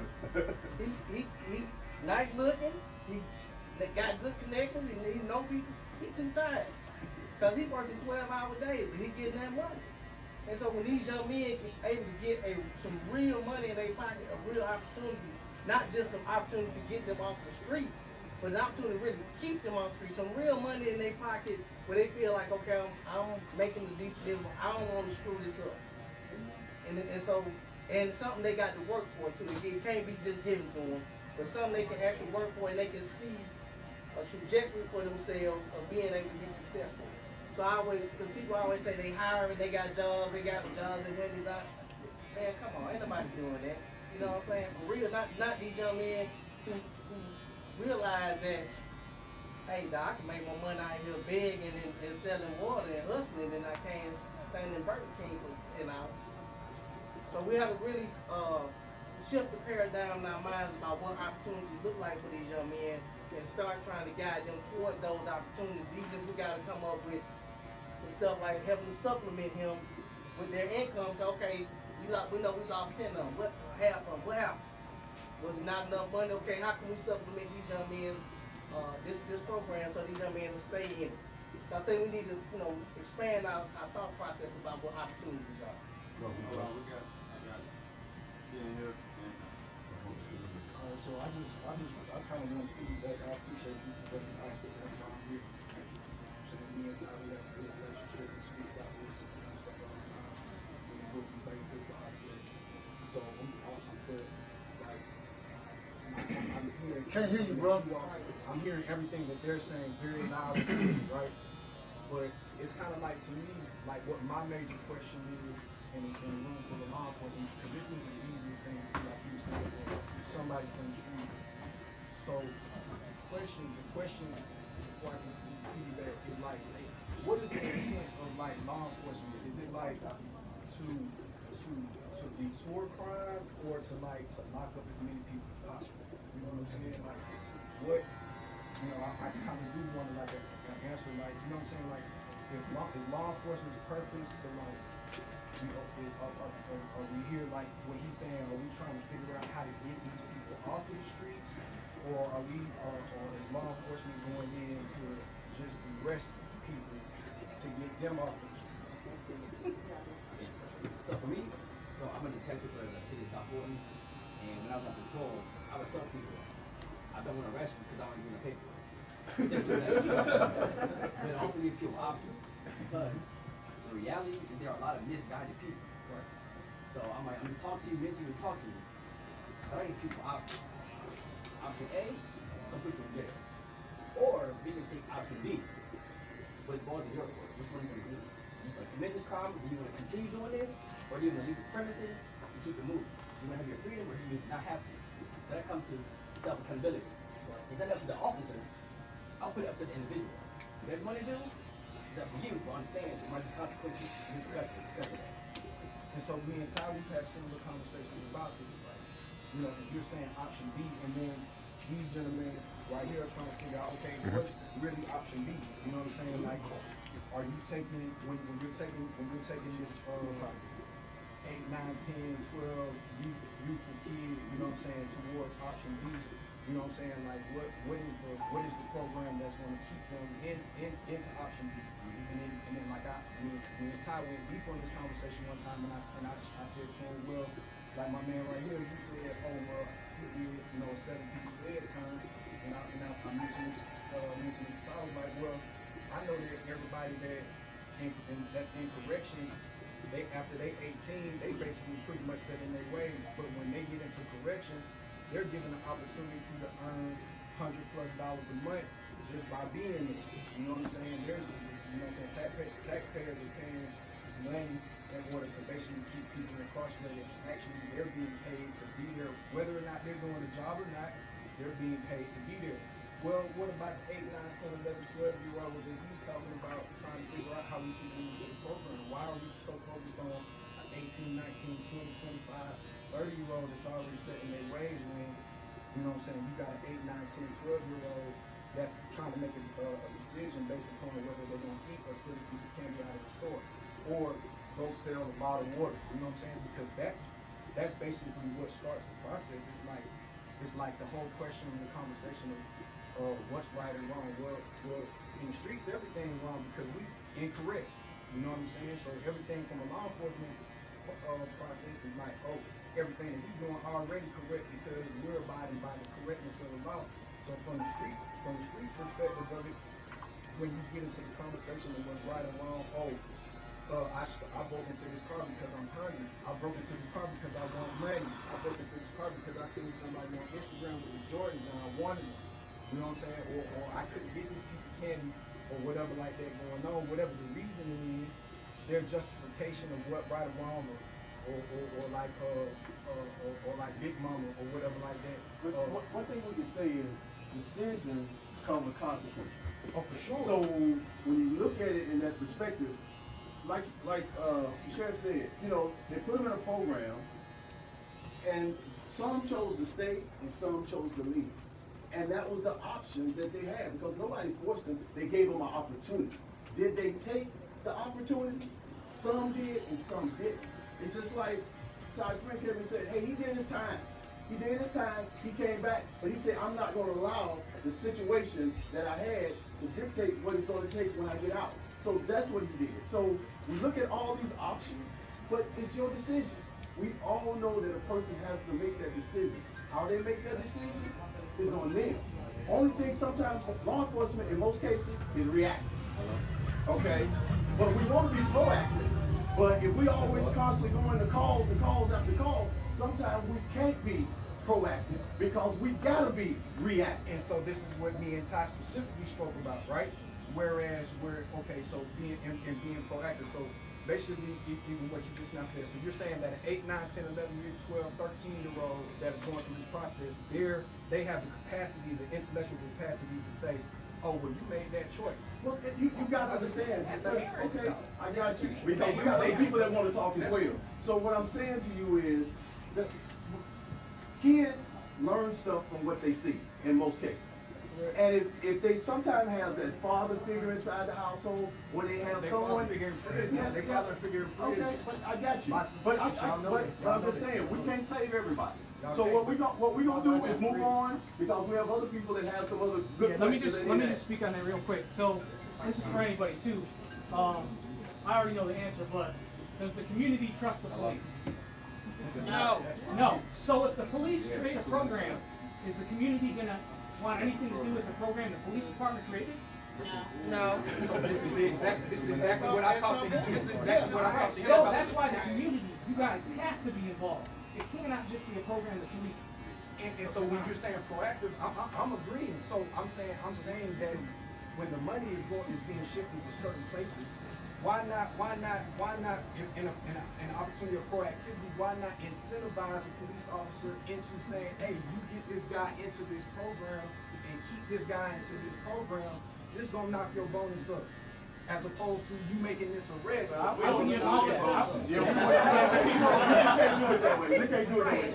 he nice looking, he got good connections, and he know people, he's too tired. Because he working 12-hour days and he getting that money. And so when these young men can able to get some real money in their pocket, a real opportunity, not just some opportunity to get them off the street, but an opportunity to really keep them off the street, some real money in their pocket where they feel like, okay, I'm making a decent living, I don't want to screw this up. And something they got to work for too. It can't be just given to them, but something they can actually work for and they can see a trajectory for themselves of being able to be successful. So because people always say they hiring, they got jobs, and when these out. Man, come on, ain't nobody doing that. You know what I'm saying? For real, not these young men who realize that, hey, I can make more money out here begging and selling water and hustling than I can standing in Burger King for 10 hours. So we have to really shift the paradigm in our minds about what opportunities look like for these young men and start trying to guide them toward those opportunities. Even if we got to come up with some stuff like having to supplement him with their income. So, okay, we know we lost 10 of them. What happened? Was it not enough money? Okay, how can we supplement these young men, this program so these young men will stay in it? So I think we need to, expand our thought process about what opportunities are. So I kind of want to feedback. I appreciate you recognizing that. That's why I'm here. So me and Tyler have a good relationship and speak about this and stuff all the time. We go from great to God. So I'm good. Like, I'm hearing. Can't hear you, bro. I'm hearing everything that they're saying very loud and clear, right? But it's kind of like, to me, like what my major question is in a room full of law enforcement, because this is the easiest thing to do, like you were saying, for somebody from the street. So the question before I can piggyback is like, what is the intent of like law enforcement? Is it like to detour crime or to lock up as many people as possible? You know what I'm saying? Like what, I kind of do want to like an answer, like, you know what I'm saying? Like, is law enforcement's purpose to like, are we here like what he's saying? Are we trying to figure out how to get these people off of the streets, or or is law enforcement going in to just arrest people to get them off of the streets? So for me, I'm a detective for the city of South Fulton, and when I was on patrol, I would tell people, I don't want to arrest you because I don't want to give you paperwork. But also need people options, because the reality is there are a lot of misguided people. Right? So I'm going to talk to you, mentally talk to you. But I need people options. Option A, I'll put you in jail. Or we can take option B. But it falls in your court. Which one are you going to do? You going to commit this crime? Do you want to continue doing this? Or do you want to leave the premises and keep it moving? You want to have your freedom, or do you not have to? So that comes to self-accountability. It's not up to the officer. I'll put it up to the individual. If there's money to do, it's up to you to understand the money consequences and repercussions because of that. And so me and Ty, we've had similar conversations about this. Like, if you're saying option B, and then these gentlemen right here are trying to figure out, okay, what's really option B? You know what I'm saying? Like, are you taking when you're taking this 8, 9, 10, 12 youthful kid, you know what I'm saying, towards option B? You know what I'm saying? Like, what is the program that's going to keep them into option B? And then like me and Ty went deep on this conversation one time, and I said to him, well, like my man right here, he said, oh well, he did a 7-piece bedtime, and I mentioned this to I was like, well, I know that everybody that's in corrections, after they 18, they basically pretty much set in their ways, but when they get into corrections, they're given an opportunity to earn $100+ a month just by being there. You know what I'm saying? Taxpayers are paying money in order to basically keep people incarcerated. Actually, they're being paid to be there, whether or not they're doing a job or not. They're being paid to be there. Well, what about the 8, 9, 10, 11, 12-year-old that he's talking about, trying to figure out how we can get into the program? Why are we so focused on an 18, 19, 20, 25, 30-year-old that's already setting their ways when, you know what I'm saying, you got an 8, 9, 10, 12-year-old that's trying to make a decision based upon whether they're going to eat or steal a piece of candy out of the store, or go sell a bottle of water, you know what I'm saying? Because that's basically what starts the process. It's like the whole question and the conversation of what's right and wrong. Well, in the streets, everything's wrong because we incorrect. You know what I'm saying? So everything from a law enforcement process is like, oh, everything that we're doing already correct because we're abiding by the correctness of the law. So from the street perspective of it, when you get into the conversation of what's right or wrong, I broke into this car because I'm hungry. I broke into this car because I want money. I broke into this car because I seen somebody on Instagram with the Jordans and I wanted them. You know what I'm saying? Or I couldn't get this piece of candy or whatever like that going on. Whatever the reasoning is, their justification of what right or wrong or like Big Mama or whatever like that. But one thing we can say is decisions come with consequences. Oh, for sure. So when you look at it in that perspective, like the sheriff said, you know, they put them in a program, and some chose to stay and some chose to leave. And that was the option that they had because nobody forced them. They gave them an opportunity. Did they take the opportunity? Some did and some didn't. It's just like Todd's friend came and said, hey, he did his time. He did his time, he came back, but he said, I'm not going to allow the situation that I had to dictate what it's going to take when I get out. So that's what he did. So we look at all these options, but it's your decision. We all know that a person has to make that decision. How they make that decision is on them. Only thing sometimes law enforcement, in most cases, is reactive. Okay? But we want to be proactive. But if we always constantly go into calls and calls after calls, sometimes we can't be proactive because we gotta be reactive. And so this is what me and Ty specifically spoke about, right? Whereas so being proactive. So basically, even what you just now said. So you're saying that an 8, 9, 10, 11 year, 12, 13-year-old that is going through this process, they have the capacity, the intellectual capacity to say, oh, well, you made that choice. Well, you got to understand. Okay, I got you. Because we got people that want to talk as well. So what I'm saying to you is that kids learn stuff from what they see in most cases. And if they sometimes have that father figure inside the household, or they have someone, they father figure. Okay, but I got you. But I'm just saying, we can't save everybody. So what we gonna do is move on because we have other people that have some other good questions. Let me just speak on that real quick. So this is for anybody too. I already know the answer, but does the community trust the police? No. No. So if the police create a program, is the community gonna want anything to do with the program the police department created? No. So this is exactly what I talked to you. This is exactly what I talked to you So about. that's why the community, you guys have to be involved. It cannot just be a program the police. And so when you're saying proactive, I'm agreeing. So I'm saying that when the money is being shifted to certain places, why not in an opportunity of proactivity, why not incentivize a police officer into saying, hey, you get this guy into this program and keep this guy into this program, this gonna knock your bonus up. As opposed to you making this arrest. I wouldn't get all that. You can't do it that way. You can't do it that way.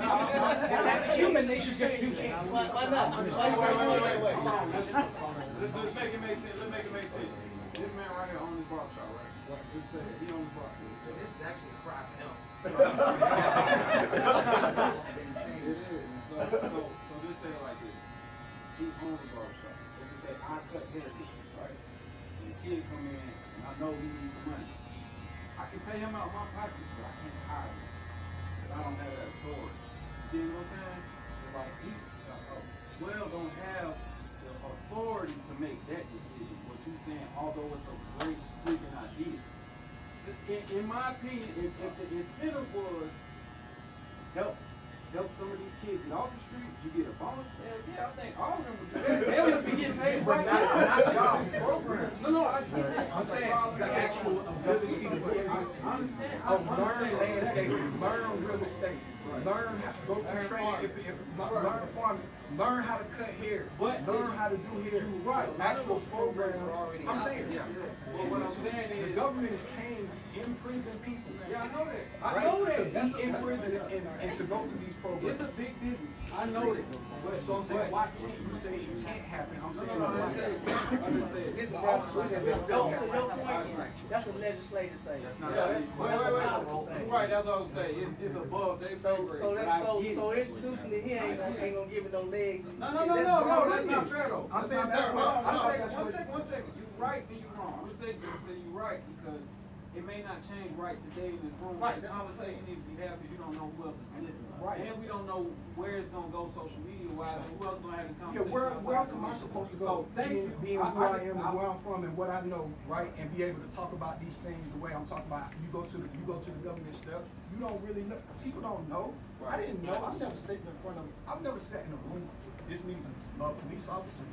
As a human, they should get do that. Why not? Let's make it make sense. Let's make it make sense. This man right here owns this barbershop, right? He owns the barbershop. This is actually a cry for help. It is. So just say it like this. He owns the barbershop. If you say, I cut hair, right? And the kid come in, and I know he needs some money. I can pay him out of my pocket, but I can't hire him. Because I don't have that authority. You know what I'm saying? It's like he don't have the authority to make that decision. What you're saying, although it's a great freaking idea. In my opinion, if the incentive was help some of these kids get off the streets, you get a bonus. Yeah, I think all of them would do that. They would be getting paid right now. Not job program. No, I get it. I'm saying the actual ability to I understand. learn landscaping, learn real estate, learn how to go through training, learn farming, learn how to cut hair, learn how to do hair. Right. Actual programs. I'm saying, Well, what I'm saying is, the government is paying imprisoned people. yeah, I know that. I know that. To be in prison and to go through these programs. It's a big business. I know that. So I'm saying, why can't you say it can't happen? I'm saying, This officer said, to your point, that's a legislative thing. Wait. Right, that's what I'm saying. It's above their pay grade. So introducing it here ain't gonna give it no legs. No, that's not fair though. I'm saying that's what. One second. right, then you're wrong. I'm gonna say you're right because it may not change right today in this room. Right. The conversation needs to be had because you don't know who else is listening. Right. And we don't know where it's gonna go social media wise and who else gonna have this Yeah, conversation. where else am I supposed to go? So thank you. Being who I am and where I'm from and what I know, right? And be able to talk about these things the way I'm talking about. You go to the government stuff. You don't really know. People don't know. I didn't know. I've never sat in a room this many police officers.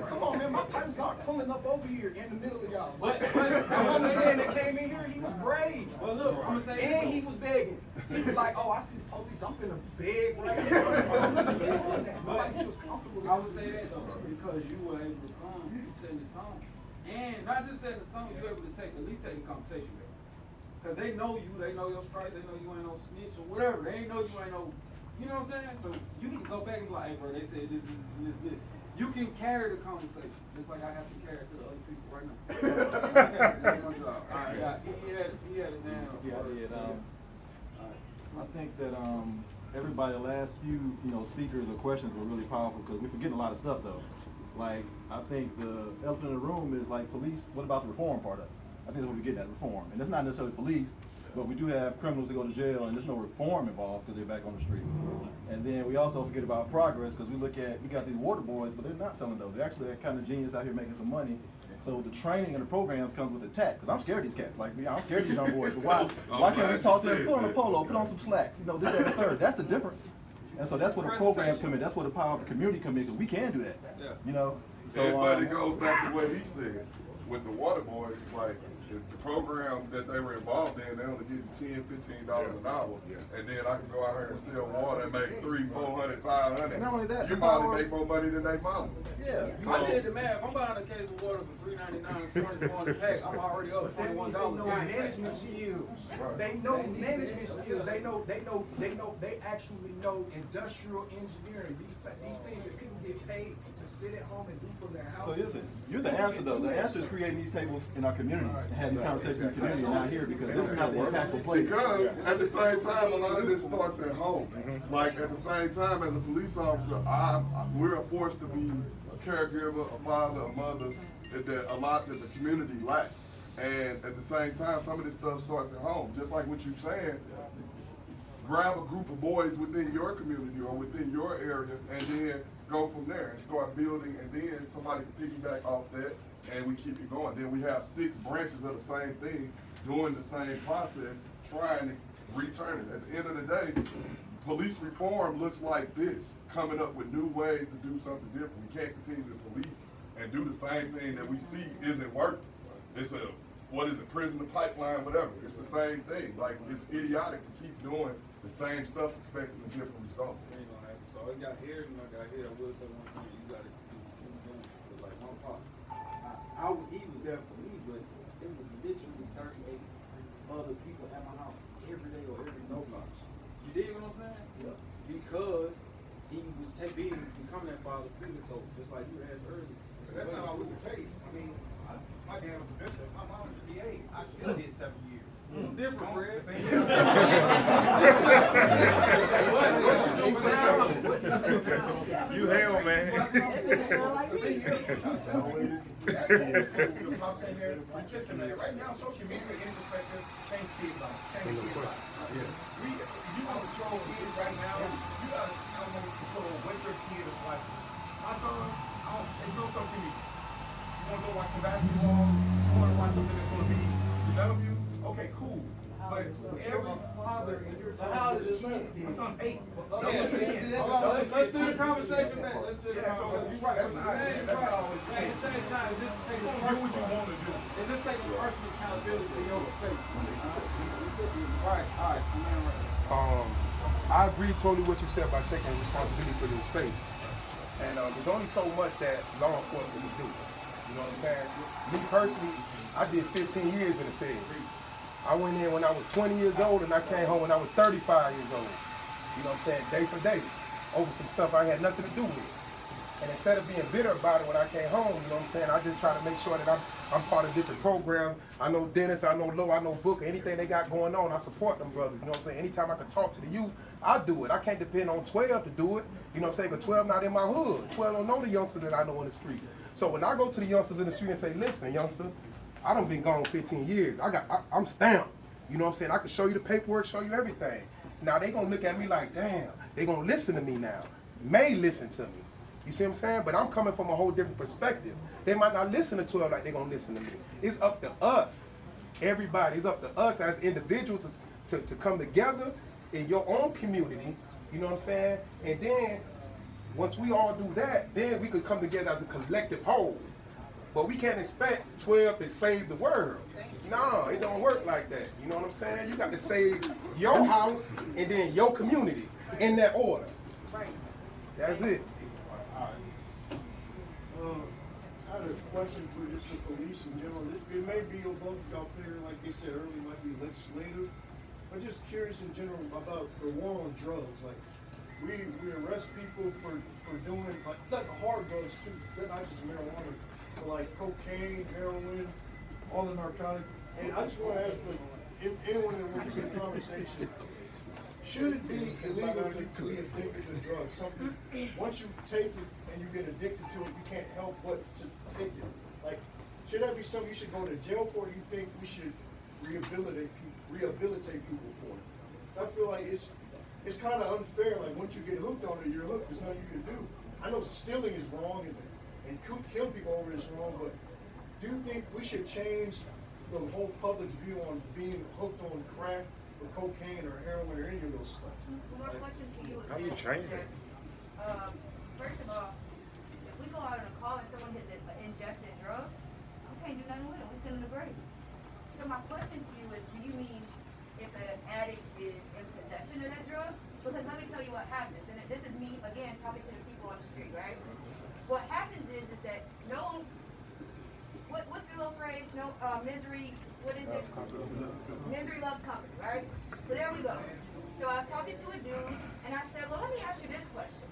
Come on, man. My partners aren't pulling up over here in the middle of y'all. But the homeless man that came in here, he was brave. Well, look, I'm gonna say and he was begging. He was like, "Oh, I see the police. I'm finna beg right here." Nobody feels comfortable. I would say that though, because you were able to come, you set the tone. And not just setting the tone, you were able to at least take the conversation back. Because they know you, they know your stripes, they know you ain't no snitch or whatever. They ain't know you ain't no, you know what I'm saying? So you can go back and be like, hey bro, they said this. You can carry the conversation, just like I have to carry it to the other people right now. That's my job. All right, he had his hand up. Yeah, I did. I think that everybody, the last few speakers or questions were really powerful because we're forgetting a lot of stuff though. Like I think the elephant in the room is like police. What about the reform part of it? I think that's what we're getting at, reform. And that's not necessarily police, but we do have criminals that go to jail and there's no reform involved because they're back on the streets. And then we also forget about progress because we got these water boys, but they're not selling those. They're actually kind of genius out here making some money. So the training and the programs comes with the tech. Because I'm scared of these cats. Like, I'm scared of these young boys. But why can't we talk to them? Put on a polo, put on some slacks, this, that, and the third. That's the difference. And so that's where the programs come in. That's where the power of the community come in because we can do that. So, but it goes back to what he said with the water boys, like the program that they were involved in, they only getting $10, $15 an hour, and then I can go out here and sell water and make $300, $400, $500. And not only that, you probably make more money than they mama. Yeah. So, I did the math. I'm buying a case of water for $3.99, $24 a pack. I'm already up $21. They know management skills. They know management skills. They actually know industrial engineering. These things that people get paid to sit at home and do from their house. So listen, you're the answer though. The answer is creating these tables in our communities and having these conversations in the community and not here because this is not the impactful place. Because at the same time, a lot of this starts at home. Like at the same time, as a police officer, we're forced to be a caregiver, a father, a mother, that a lot that the community lacks. And at the same time, some of this stuff starts at home. Just like what you're saying, grab a group of boys within your community or within your area and then go from there and start building, and then somebody can piggyback off that and we keep it going. Then we have 6 branches of the same thing doing the same process, trying to return it. At the end of the day, police reform looks like this, coming up with new ways to do something different. We can't continue to police and do the same thing that we see isn't working. It's prison to pipeline, whatever. It's the same thing. Like, it's idiotic to keep doing the same stuff expecting a different result. It ain't gonna happen. So it got here and I got here. I will say one thing, you gotta keep doing it. Like my pop, he was there for me, but it was literally 38 other people at my house every day or every no block. You dig what I'm saying? Yeah. Because he was becoming that father figure, so just like you asked earlier. That's not always the case. I mean, my dad was a bishop, my mom was a DA. I still did 7 years. Different, Fred. You hell, man. Right now, social media in perspective, change kids' lives. Change kids' lives. You want to control kids right now, you got to control what your kid is watching. My son, it's no social media. You want to go watch some basketball, you want to watch something that's going to be develop you, okay, cool. But every father in your town, my son's 8. Let's do the conversation back. Let's do the conversation. You're right. That's not always the case. At the same time, is this taking do what you want to do. Is this taking personal accountability for your mistake? Right, all right. I agree totally with what you said about taking responsibility for your space. And there's only so much that law enforcement can do. You know what I'm saying? Me personally, I did 15 years in the Fed. I went in when I was 20 years old and I came home when I was 35 years old. You know what I'm saying? Day for day. Over some stuff I had nothing to do with. And instead of being bitter about it when I came home, you know what I'm saying, I just try to make sure that I'm part of different programs. I know Dennis, I know Lowe, I know Booker, anything they got going on, I support them brothers. You know what I'm saying? Anytime I can talk to the youth, I do it. I can't depend on 12 to do it. You know what I'm saying? Because 12 not in my hood. 12 don't know the youngsters that I know in the streets. So when I go to the youngsters in the street and say, listen, youngster, I done been gone 15 years. I'm stamped. You know what I'm saying? I can show you the paperwork, show you everything. Now they gonna look at me like, damn, they gonna listen to me now. May listen to me. You see what I'm saying? But I'm coming from a whole different perspective. They might not listen to 12 like they gonna listen to me. It's up to us, everybody. It's up to us as individuals to come together in your own community. You know what I'm saying? And then once we all do that, then we could come together as a collective whole. But we can't expect 12 to save the world. No, it don't work like that. You know what I'm saying? You got to save your house and then your community in that order. Right. That's it. I had a question for just the police in general. It may be above y'all clear, like they said earlier, might be legislative. I'm just curious in general about the war on drugs. Like, we arrest people for doing like the hard drugs too, not just marijuana, but like cocaine, heroin, all the narcotics. And I just want to ask, like, if anyone that wants in the conversation, should it be illegal to be addicted to drugs? Something once you take it and you get addicted to it, you can't help but to take it. Like, should that be something you should go to jail for? Or do you think we should rehabilitate people for it? I feel like it's kind of unfair. Like, once you get hooked on it, you're hooked. There's nothing you can do. I know stealing is wrong and killing people over it is wrong, but do you think we should change the whole public's view on being hooked on crack or cocaine or heroin or any of those stuff? My question to you is, how do you change it? First of all, if we go out on a call and someone has ingested drugs, we can't do nothing with it. We send them to grave. So my question to you is, do you mean if an addict is in possession of that drug? Because let me tell you what happens, and this is me again talking to the people on the street, right? What happens is that what's the little phrase? Misery. What is it? Misery loves company, right? So there we go. So I was talking to a dude, and I said, well, let me ask you this question.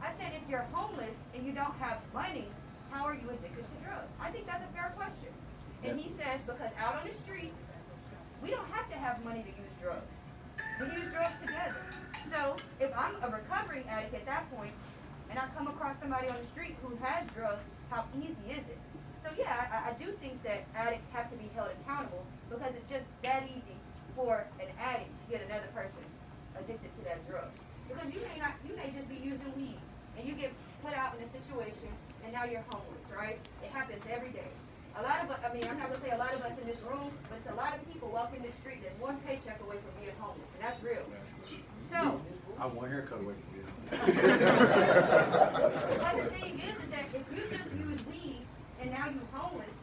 I said, if you're homeless and you don't have money, how are you addicted to drugs? I think that's a fair question. And he says, because out on the streets, we don't have to have money to use drugs. We use drugs together. So if I'm a recovering addict at that point, and I come across somebody on the street who has drugs, how easy is it? So yeah, I do think that addicts have to be held accountable because it's just that easy for an addict to get another person addicted to that drug. Because you may just be using weed and you get put out in a situation and now you're homeless, right? It happens every day. A lot of us, I'm not gonna say a lot of us in this room, but it's a lot of people walking the street that's one paycheck away from being homeless, and that's real. So, I want haircut away from you. but the thing is that if you just use weed and now you're homeless,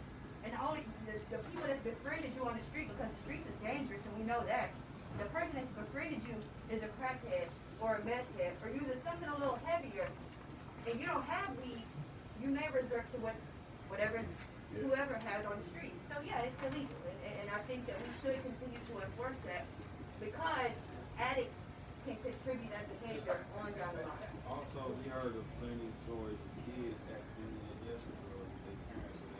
and only the people that befriended you on the street, because the streets is dangerous and we know that, the person that's befriended you is a crackhead or a meth head or using something a little heavier, and you don't have weed, you may resort to whoever has on the street. So yeah, it's illegal, and I think that we should continue to enforce that because addicts can contribute that behavior on down the line. Also, we heard of plenty of stories of kids accidentally ingested drugs. They parents were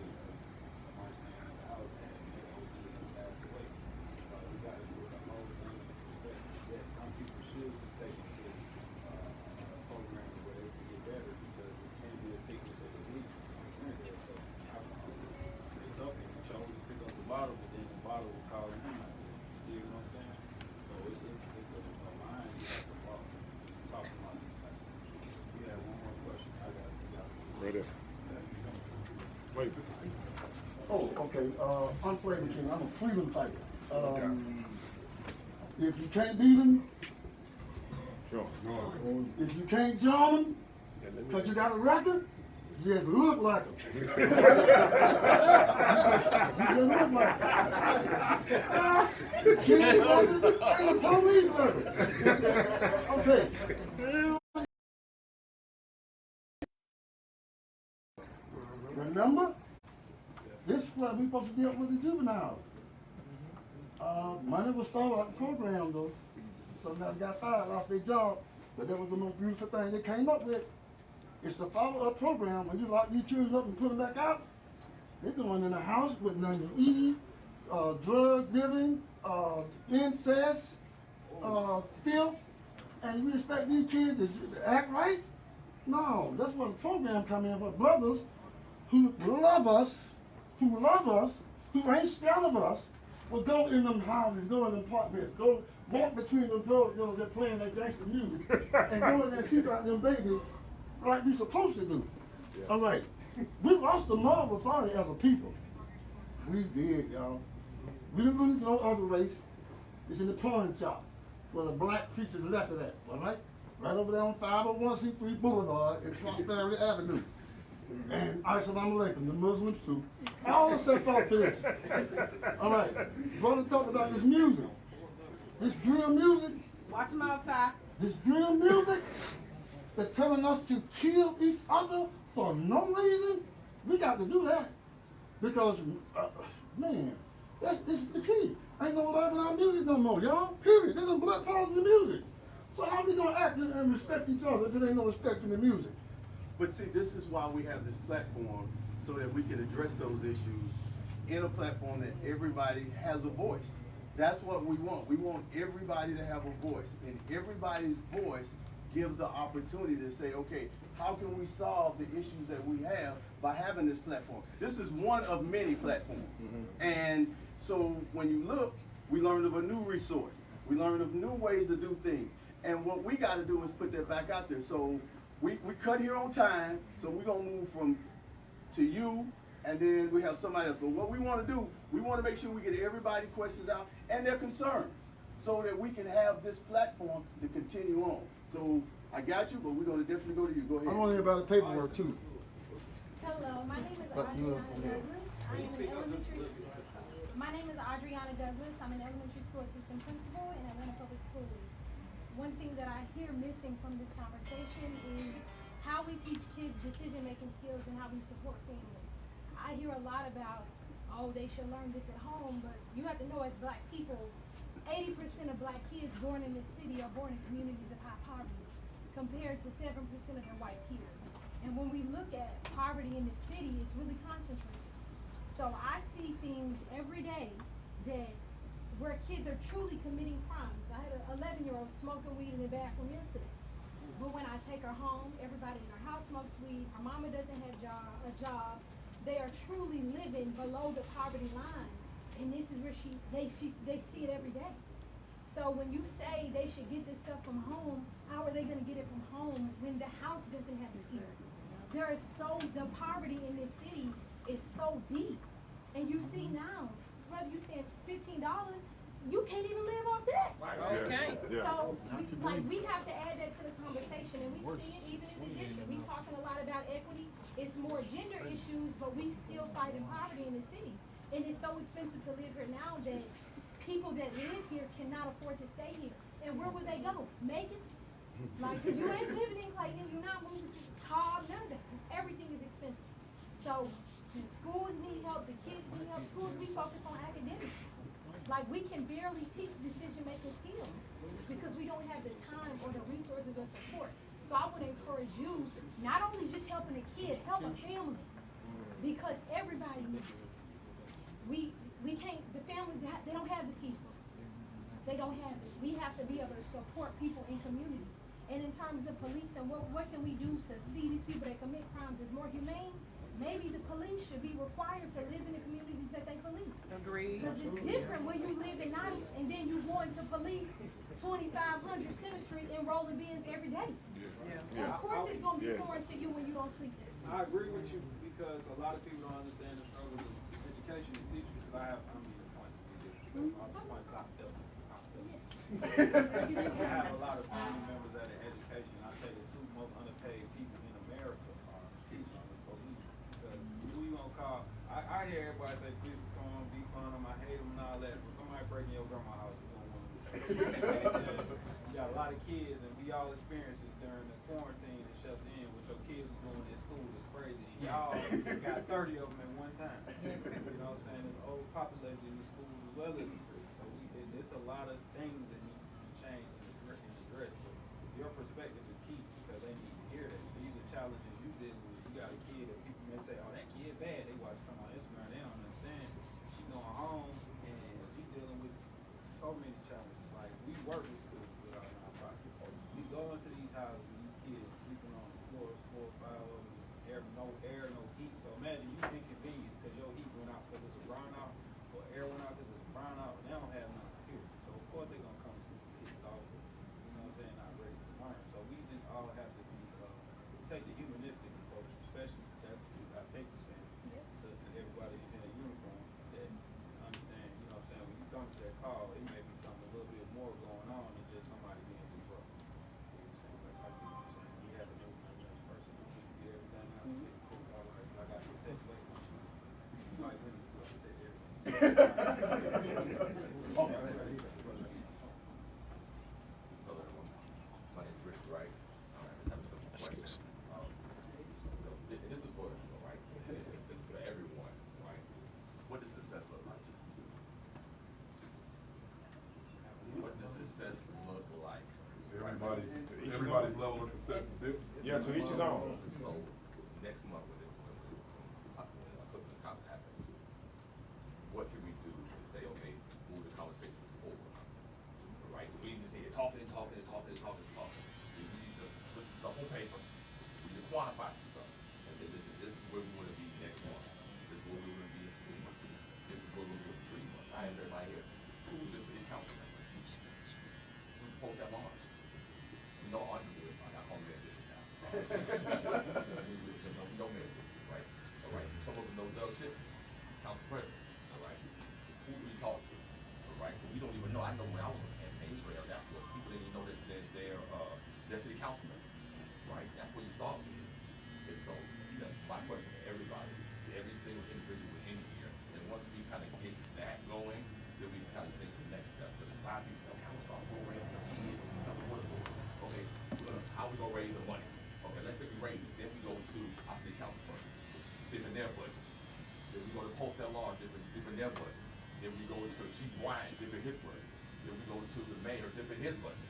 weren't staying in the house and they OD and passed away. So we got to put the whole thing in perspective. Yes, some people should be taken to programs where they can get better because it can be a sickness of disease. So alcohol, say something, you chose to pick up the bottle, but then the bottle will cause you. You know what I'm saying? So it's a line you have to follow. Talk about these things. We have one more question. I got it. Right there. Wait. Oh, okay. I'm Freddie King. I'm a freedom fighter. If you can't beat them, if you can't join them, because you got a record, you just look like them. You just look like them. She ain't record, and the police record. Okay. Remember? This is what we supposed to deal with the juveniles. Money was stolen out the program though. Somebody got fired, lost their job, but that was the most beautiful thing they came up with. It's the follow-up program. When you lock these children up and put them back out, they're going in a house with nothing to eat, drug dealing, incest, filth, and you expect these kids to act right? No, that's what the program come in for. Brothers who love us, who ain't scared of us, will go in them houses, go in them apartments, go walk between them drug dealers that playing that gangster music, and go in there and see about them babies like we supposed to do. All right. We lost the moral authority as a people. We did, y'all. We didn't lose no other race. It's in the pawn shop where the black preachers left it at, all right? Right over there on 501c3 Boulevard and Prosperity Avenue. And Assalamu alaikum, the Muslims too. All except for this. All right. Brother talked about this music. This drill music. Watch them out, Ty. This drill music that's telling us to kill each other for no reason. We got to do that. Because, man, this is the key. Ain't no love in our music no more, y'all. Period. There's no blood pause in the music. So how we gonna act and respect each other if there ain't no respect in the music? But see, this is why we have this platform, so that we can address those issues in a platform that everybody has a voice. That's what we want. We want everybody to have a voice. And everybody's voice gives the opportunity to say, okay, how can we solve the issues that we have by having this platform? This is one of many platforms. And so when you look, we learned of a new resource. We learned of new ways to do things. And what we got to do is put that back out there. So we cut here on time, so we're going to move from to you, and then we have somebody else. But what we want to do, we want to make sure we get everybody questions out and their concerns, so that we can have this platform to continue on. So I got you, but we're going to definitely go to you. Go ahead. I want to hear about the paperwork too. Hello, my name is Adriana Douglas. I am an elementary. My name is Adriana Douglas. I'm an elementary school assistant principal in Atlanta Public Schools. One thing that I hear missing from this conversation is how we teach kids decision-making skills and how we support families. I hear a lot about, oh, they should learn this at home, but you have to know as black people, 80% of black kids born in this city are born in communities of high poverty, compared to 7% of their white peers. And when we look at poverty in the city, it's really concentrated. So I see things every day that where kids are truly committing crimes. I had an 11-year-old smoking weed in the bathroom yesterday. But when I take her home, everybody in her house smokes weed. Her mama doesn't have a job. They are truly living below the poverty line. And this is where they see it every day. So when you say they should get this stuff from home, how are they going to get it from home when the house doesn't have the skills? The poverty in this city is so deep. And you see now, whether you saying $15, you can't even live off that. Okay. So, we have to add that to the conversation, and we see it even in the district. We talking a lot about equity. It's more gender issues, but we still fighting poverty in the city. And it's so expensive to live here now that people that live here cannot afford to stay here. And where would they go? Macon? Like, cause you ain't living in Clayton, you're not moving to Cobb, none of that. Everything is expensive. So, the schools need help, the kids need help. Schools, we focus on academics. Like, we can barely teach decision-making skills because we don't have the time or the resources or support. So I would encourage you, not only just helping a kid, help a family. Because everybody needs it. We can't, the family, they don't have the skills. They don't have it. We have to be able to support people in communities. And in terms of policing, what can we do to see these people that commit crimes as more humane? Maybe the police should be required to live in the communities that they police. Agreed. Because it's different when you live in Nice and then you going to police 2500 Center Street and rolling bins every day. Yeah. Of course it's going to be foreign to you when you don't sleep there. I agree with you because a lot of people don't understand the struggle of education and teachers. Because I'm the point. All the points I felt. I have a lot of family members that are in education. I say the two most underpaid people in America are teachers and police. Because who you gonna call? I hear everybody say please be fun them, I hate them and all that. When somebody breaking your grandma's house, you don't want to do that. You got a lot of kids, and we all experienced this during the quarantine and shut in. What your kids was doing in school is crazy. And y'all got 30 of them at one time. You know what I'm saying? It's overpopulated in the schools as well as the streets. So it's a lot of things that need to be changed and addressed. But your perspective is key because they need to hear that. These are challenges you deal with. You got a kid that people may say, oh, that kid bad. They watch something on Instagram. They don't understand. She going home and she dealing with so many challenges. Like, we work with schools with our nonprofit. We go into these houses with these kids sleeping on the floor, 4 or 5 of them, no air, no heat. So imagine you inconvenience because your heat went out because it's a brownout, or air went out because it's a brownout, and they don't have none here. So of course they're gonna come pissed off, you know what I'm saying, not ready to learn. So we just all have to be take the humanistic approach, especially that's I think you're saying. Yep. So that everybody in a uniform that understand, you know what I'm saying, when you come to that call, it may be something a little bit more going on than just somebody being disrupted. You know what I'm saying? Like you were saying, you have to know another person, you can get everything out of it. I got to protect you like like women to protect My name's Rich Wright. I just have a simple question. This is for right. This is for everyone, right? What does success look like? What does success look like? Everybody's level of success is different. Yeah, to each his own. So next month when the cop happens, what can we do to say, okay, move the conversation forward? Right? We need to say talking. We need to put some stuff on paper. We need to quantify some stuff and say, listen, this is where we want to be next month. This is where we want to be in 2 months. This is where we want to be in 3 months. I have everybody here. Who's the city council member? Who's supposed to have launch? You know, I can do it. I call me now. We know me, right? All right. Some of them know Doug Ship, council president. All right. Who do we talk to? All right. So we don't even know. I know when I was on the campaign trail, that's what people didn't even know that they're city council member. Right. That's where you start with. And so that's my question to everybody, to every single individual in here. And once we kind of get that going, then we can kind of take the next step. But if 5 people say, okay, I'm gonna start a program for kids, okay, how we gonna raise the money? Okay, let's say we raise it, then we go to our city council person, different their budget. Then we go to post that law, different their budget. Then we go to Chief Bryant, different his budget. Then we go to the mayor, different his budget.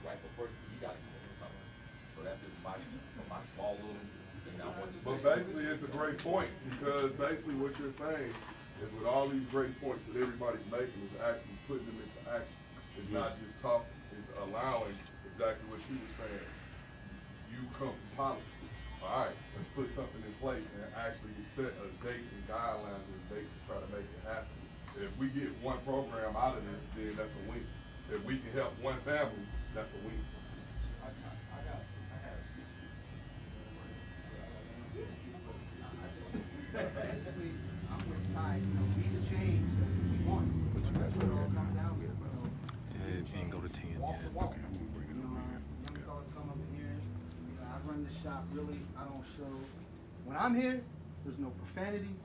Right, but first we gotta go into something. So that's just my small little thing I want to say. But basically, it's a great point, because basically what you're saying is with all these great points that everybody's making is actually putting them into action. It's not just talking, it's allowing exactly what you were saying. You come from policy. All right, let's put something in place and actually set a date and guidelines and dates to try to make it happen. If we get one program out of this, then that's a win. If we can help one family, that's a win. Basically, I'm with Ty, be the change that we want. That's what it all comes down to. Yeah, it ain't go to 10 walk yet. the walk. Okay, I'm gonna bring it over here. Young fellas come up in here, I run the shop, really, I don't show. When I'm here, there's no profanity,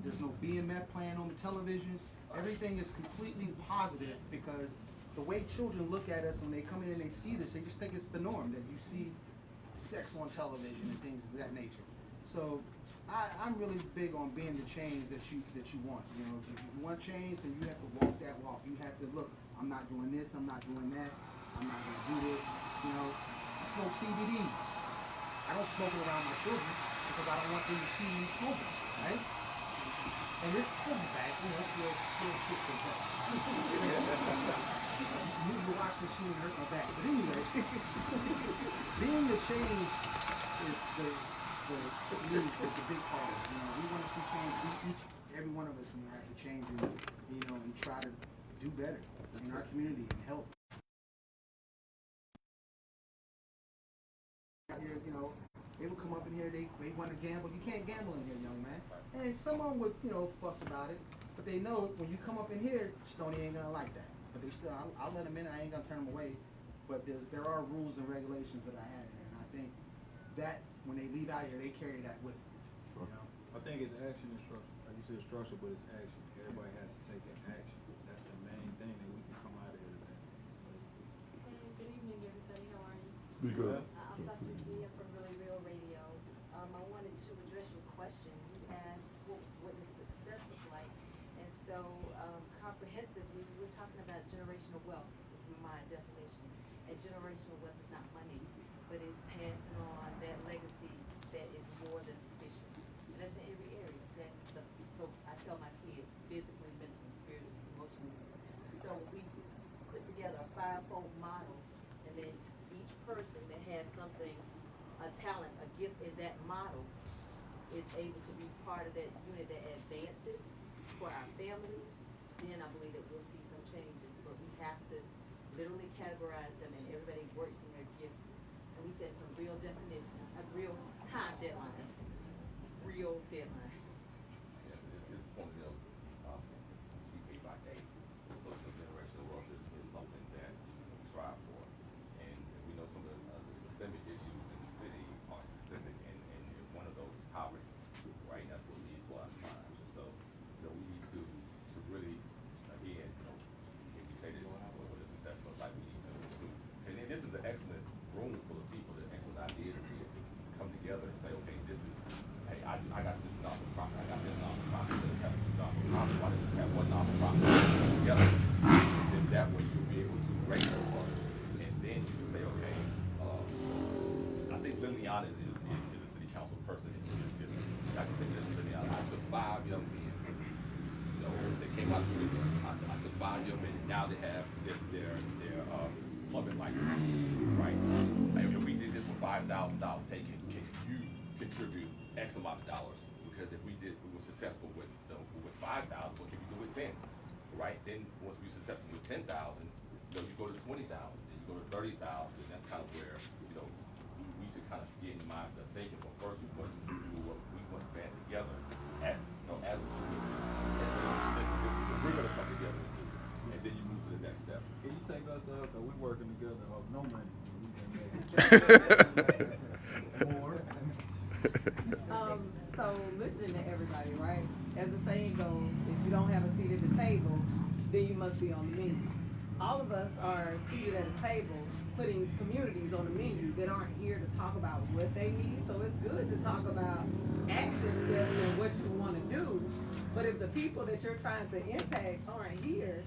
there's no BMF playing on the television. Everything is completely positive because the way children look at us when they come in and they see this, they just think it's the norm, that you see sex on television and things of that nature. So I'm really big on being the change that you want. You know, if you want change, then you have to walk that walk. You have to look, I'm not doing this, I'm not doing that, I'm not gonna do this. You know, I smoke CBD. I don't smoke it around my children because I don't want them to see me smoking, right? And this is back, you know, still shit for that. Move the wash machine hurt my back. But anyway, being the change is the big part. You know, we want to see change. Every one of us, have to change and, you know, and try to do better in our community and help. Here, you know, they would come up in here, they want to gamble. You can't gamble in here, young man. And someone would, you know, fuss about it, but they know when you come up in here, Stoney ain't gonna like that. But they still, I'll let them in. I ain't gonna turn them away. But there are rules and regulations that I had in there, and I think that when they leave out here, they carry that with them. You know? I think it's action and structure. Like you said, structure, but it's action. Everybody has to take that action. That's the main thing that we can come out of here today. Good evening, everybody. How are you? Be good. I'm Dr. Dia from Really Real Radio. I wanted to address your question. You asked what does success look like? And so, comprehensively, we're talking about generational wealth. This is my definition. And generational wealth is not money, but it's passing on that legacy that is more than sufficient. And that's in every area. So I tell my kids, physically, mentally, spiritually, emotionally. So we put together a 5-fold model, and then each person that has something, a talent, a gift in that model, is able to be part of that unit that advances for our families, then I believe that we'll see some changes. But we have to literally categorize them, and everybody works in their gift. And we set some real definitions, real time deadlines, real deadlines. Yeah, it's one of them, see day by day. So the generational wealth is something that we strive for. And we know some of the systemic issues in the city are systemic, and one of those is poverty, right? That's what leads to a lot of crimes. So, we need to really, again, if we say this with a successful life, we need to, and then this is an excellent room full of people, that excellent ideas, and we come together and say, okay, this is, hey, I got this nonprofit, I got this nonprofit, instead of having two nonprofits, why don't we have one nonprofit together? Then that way you'll be able to raise those funds, and then you can say, okay, I think Liliana is a city council person in this district. I can say, listen, Liliana, I took 5 young men, they came out of prison, I took 5 young men, and now they have their plumbing license, right? And if we did this for $5,000, hey, can you contribute X amount of dollars? Because if we were successful with 5,000, what can we do with 10? Right? Then once we're successful with 10,000, you go to 20,000, then you go to 30,000, and that's kind of where we should kind of get in the mindset of thinking. But first, we must band together as a group. This is we're going to come together into, and then you move to the next step. Can you take us there? Because we're working together off no money. More. So listening to everybody, right? As the saying goes, if you don't have a seat at the table, then you must be on the menu. All of us are seated at a table, putting communities on the menu that aren't here to talk about what they need. So it's good to talk about action steps and what you want to do. But if the people that you're trying to impact aren't here,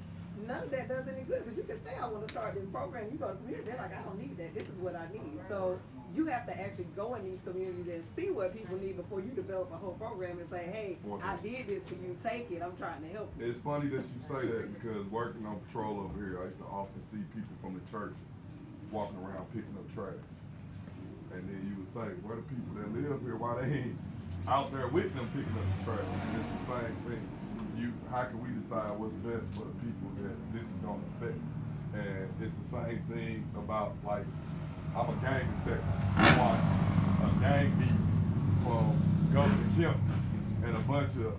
none of that does any good. Because you can say, I want to start this program. You go to the community, they're like, I don't need that. This is what I need. So you have to actually go in these communities and see what people need before you develop a whole program and say, hey, I did this for you, take it. I'm trying to help you. It's funny that you say that, because working on patrol over here, I used to often see people from the church walking around picking up trash. And then you would say, where the people that live here, why they ain't out there with them picking up the trash? And it's the same thing. How can we decide what's best for the people that this is going to affect? And it's the same thing about, like, I'm a gang detective. I watched a gang meeting from Governor Kemp and a bunch of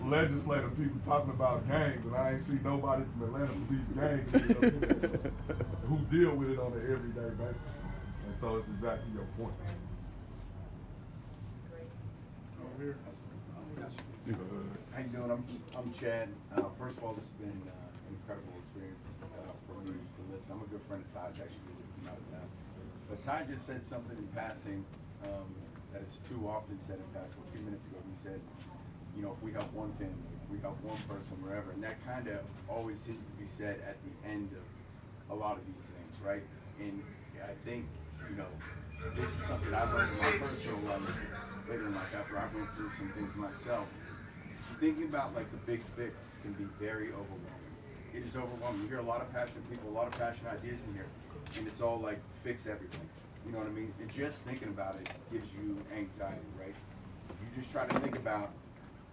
legislative people talking about gangs, and I ain't see nobody from Atlanta police gangs who deal with it on an everyday basis. And so it's exactly your point. Over here. How you doing? I'm Chad. First of all, this has been an incredible experience for me to listen. I'm a good friend of Todd's, actually visited from out of town. But Todd just said something in passing that is too often said in passing. A few minutes ago, he said, if we help one family, if we help one person, wherever, and that kind of always seems to be said at the end of a lot of these things, right? And I think, this is something I learned in my personal life later in life after I went through some things myself. Thinking about like the big fix can be very overwhelming. It is overwhelming. You hear a lot of passionate people, a lot of passionate ideas in here, and it's all like fix everything. You know what I mean? And just thinking about it gives you anxiety, right? You just try to think about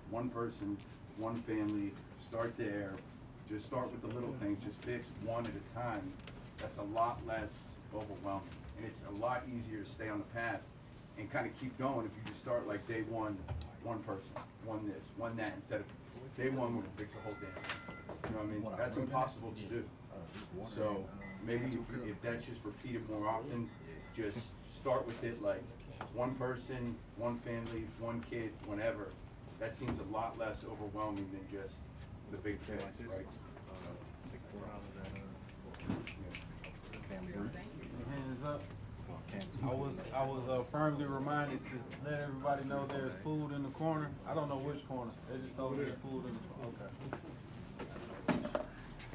one person, one family, start there, just start with the little things, just fix one at a time. That's a lot less overwhelming. And it's a lot easier to stay on the path and kind of keep going if you just start like day one person, one this, one that, instead of day one we're gonna fix the whole damn thing. You know what I mean? That's impossible to do. So maybe if that's just repeated more often, just start with it like one person, one family, one kid, whenever. That seems a lot less overwhelming than just the big things, right? Hands up. I was firmly reminded to let everybody know there's food in the corner. I don't know which corner. They just told me there's food in the corner. Okay.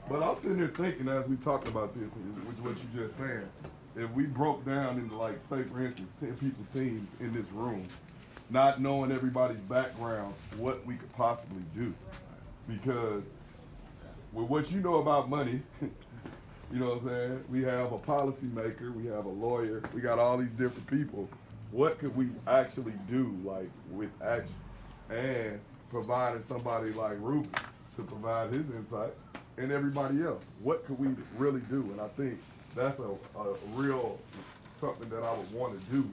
But I'm sitting here thinking as we talked about this, which what you just saying, if we broke down into, like, say for instance, 10 people teams in this room, not knowing everybody's background, what we could possibly do. Because with what you know about money, you know what I'm saying? We have a policymaker, we have a lawyer, we got all these different people what could we actually do, like, with action? And providing somebody like Ruben to provide his insight and everybody else. What could we really do? And I think that's a real something that I would want to do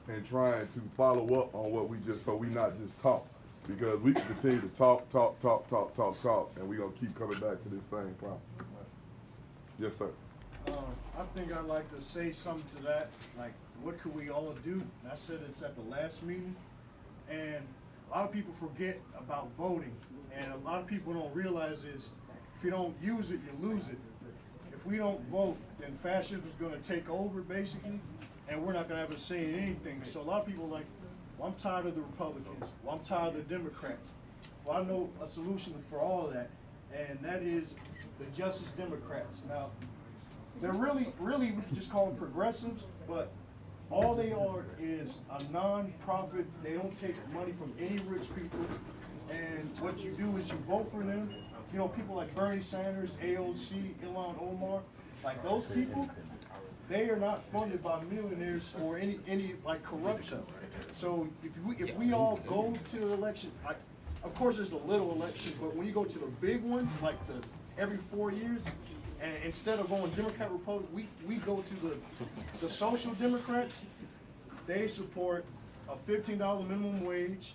and trying to follow up on what we just, so we not just talk. Because we can continue to talk, and we're going to keep coming back to this same problem. Yes, sir. I think I'd like to say something to that, like, what could we all do? And I said it's at the last meeting, and a lot of people forget about voting, and a lot of people don't realize is, if you don't use it, you lose it. If we don't vote, then fascism is gonna take over, basically, and we're not gonna have a say in anything. So a lot of people are like, well, I'm tired of the Republicans, well, I'm tired of the Democrats. Well, I know a solution for all of that, and that is the Justice Democrats. Now, they're really, we can just call them progressives, but all they are is a non-profit. They don't take money from any rich people, and what you do is you vote for them. You know, people like Bernie Sanders, AOC, Ilhan Omar, like those people, they are not funded by millionaires or any like corruption. So if we all go to the election, like, of course there's a little election, but when you go to the big ones, like every 4 years, and instead of going Democrat, Republican, we go to the Social Democrats. They support a $15 minimum wage,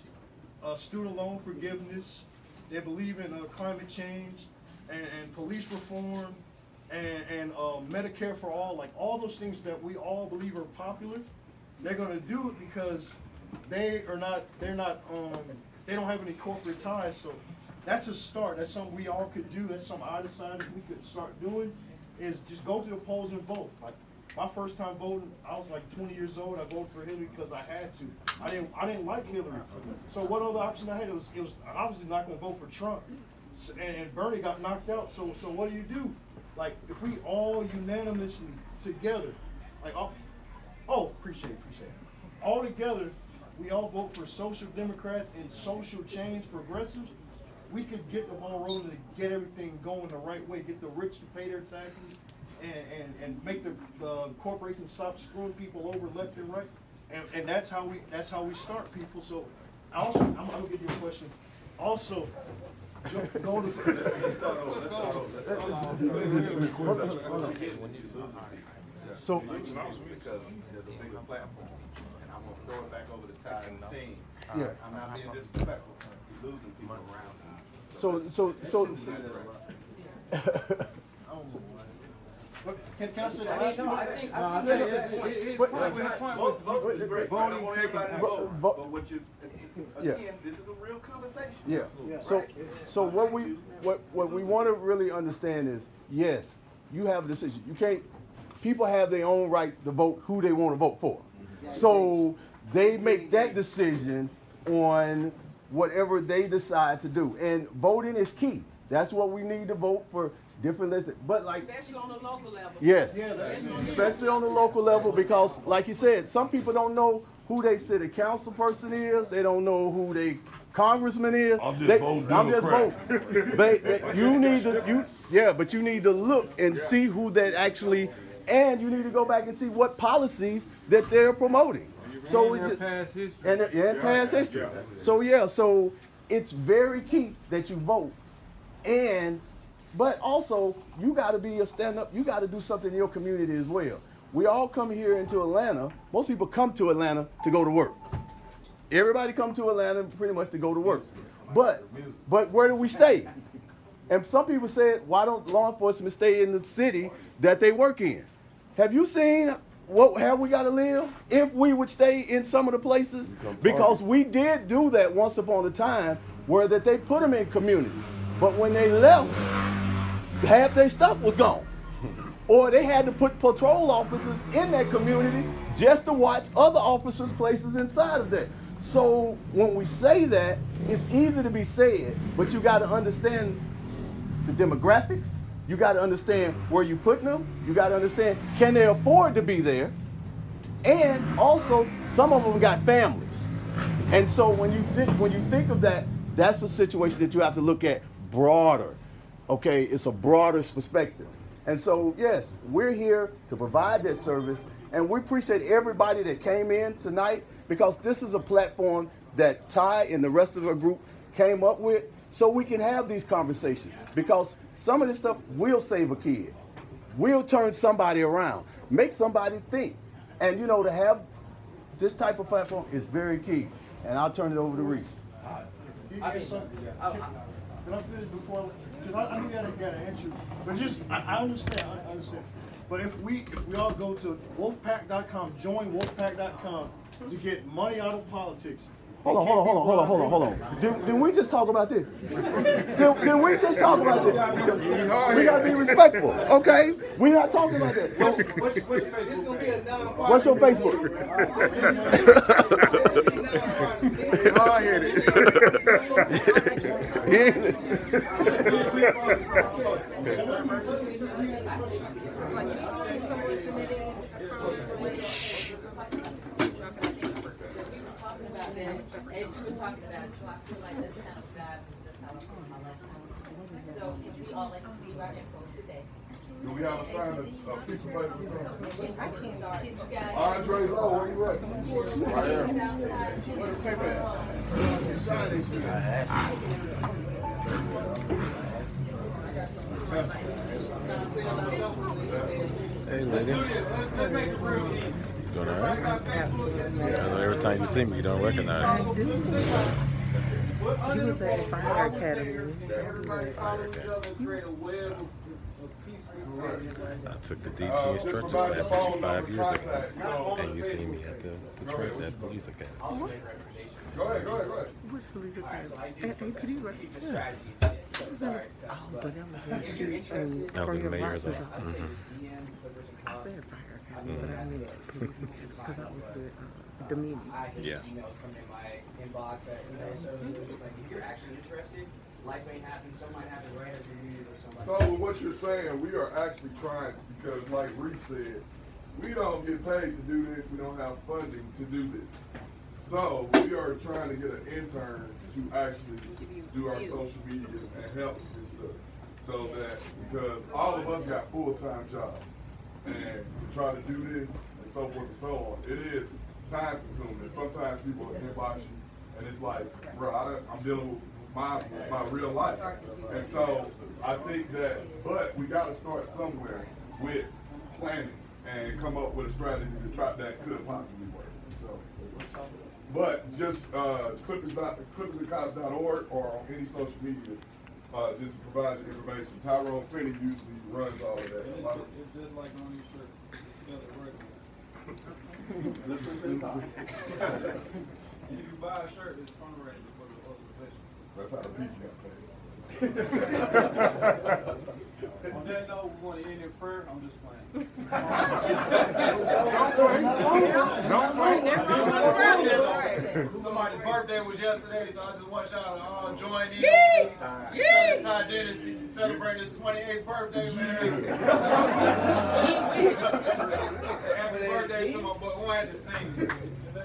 student loan forgiveness. They believe in climate change and police reform and Medicare for all, like all those things that we all believe are popular. They're gonna do it because they don't have any corporate ties. So that's a start. That's something we all could do. That's something I decided we could start doing, is just go to the polls and vote. Like my first time voting, I was like 20 years old. I voted for Hillary because I had to. I didn't like Hillary. So what other option I had? It was obviously not going to vote for Trump. And Bernie got knocked out. So what do? Like if we all unanimously together, like appreciate it. All together, we all vote for Social Democrats and social change progressives. We could get the ball rolling and get everything going the right way, get the rich to pay their taxes, and make the corporations stop screwing people over left and right. And that's how we start, people. So also, I'm gonna give you a question. Also, go to so because there's a bigger platform, and I'm gonna throw it back over the Tide and the team. Yeah. I'm not being disrespectful. You're losing people around. Can I say that? Again, this is a real conversation. Yeah. So what we want to really understand is, yes, you have a decision. You can't. People have their own right to vote who they want to vote for. So they make that decision on whatever they decide to do. And voting is key. That's what we need to vote for, different lists. But like, Especially on the local level. yes, especially on the local level, because like you said, some people don't know who they city council person is. They don't know who they congressman is. I'm just voting. But you need to, but you need to look and see who that actually, and you need to go back and see what policies that they're promoting. So it's past history. And past history. So it's very key that you vote, but also you got to be a stand-up. You got to do something in your community as well. We all come here into Atlanta. Most people come to Atlanta to go to work. Everybody come to Atlanta pretty much to go to work. But where do we stay? And some people said, why don't law enforcement stay in the city that they work in? Have you seen what have we got to live if we would stay in some of the places? Because we did do that once upon a time, where that they put them in communities. But when they left, half their stuff was gone. Or they had to put patrol officers in that community just to watch other officers' places inside of that. So when we say that, it's easy to be said, but you got to understand the demographics. You got to understand where you're putting them. You got to understand, can they afford to be there? And also, some of them got families. And so when you think of that, that's a situation that you have to look at broader. Okay, it's a broader perspective. And so, yes, we're here to provide that service, And we appreciate everybody that came in tonight, because this is a platform that Ty and the rest of the group came up with so we can have these conversations. Because some of this stuff will save a kid, will turn somebody around, make somebody think. And to have this type of platform is very key. And I'll turn it over to Reese. Can I finish before? Because I know you gotta answer, but just I understand. I understand. But if we all go to wolfpack.com, join wolfpack.com to get money out of politics. Hold on. Did we just talk about this? Did we just talk about this? We gotta be respectful, okay? We're not talking about this. What's your Facebook? I hit As you were talking about it, so I feel like that's kind of God, that's how I feel in my life. So if we all leave our info today. Do we have a sign of piece of paper? I can start. You guys. Andre Lowe, where you at? Right here. Where the paper at? Sign this shit. Hey, lady. Doing all right? I know every time you see me, you don't recognize me. I do. You was at Fire Academy. I took the DT instructor class with you 5 years ago, and you see me at the police academy. Go ahead. Which police academy? At APD, right? Yeah. Oh, but that was in Church and That was in Mayor's office. I said Fire Academy, but I meant police academy because I was with Dominion. Yeah. Emails come in my inbox that services like, if you're actually interested, life may happen, some might happen right as you need it or something. So what you're saying, we are actually trying, because like Reese said, we don't get paid to do this, we don't have funding to do this. So we are trying to get an intern to actually do our social media and help with this stuff. So that, because all of us got full-time jobs, and to try to do this and so forth and so on, it is time consuming. Sometimes people inbox you and it's like, bro, I'm dealing with my real life. And so I think that, but we got to start somewhere with planning and come up with a strategy to try that could possibly work. So, but just clippersandcops.org or on any social media, just to provide the information. Tyrone Finney usually runs all of that. It's just like on these shirts. If you buy a shirt, it's fundraising for the organization. That's how the piece got paid. On that note, we want to end in prayer. I'm just playing. Somebody's birthday was yesterday, so I just want y'all to all join in. Ty Dennis celebrated his 28th birthday, man. Happy birthday to my boy. Who had to sing? I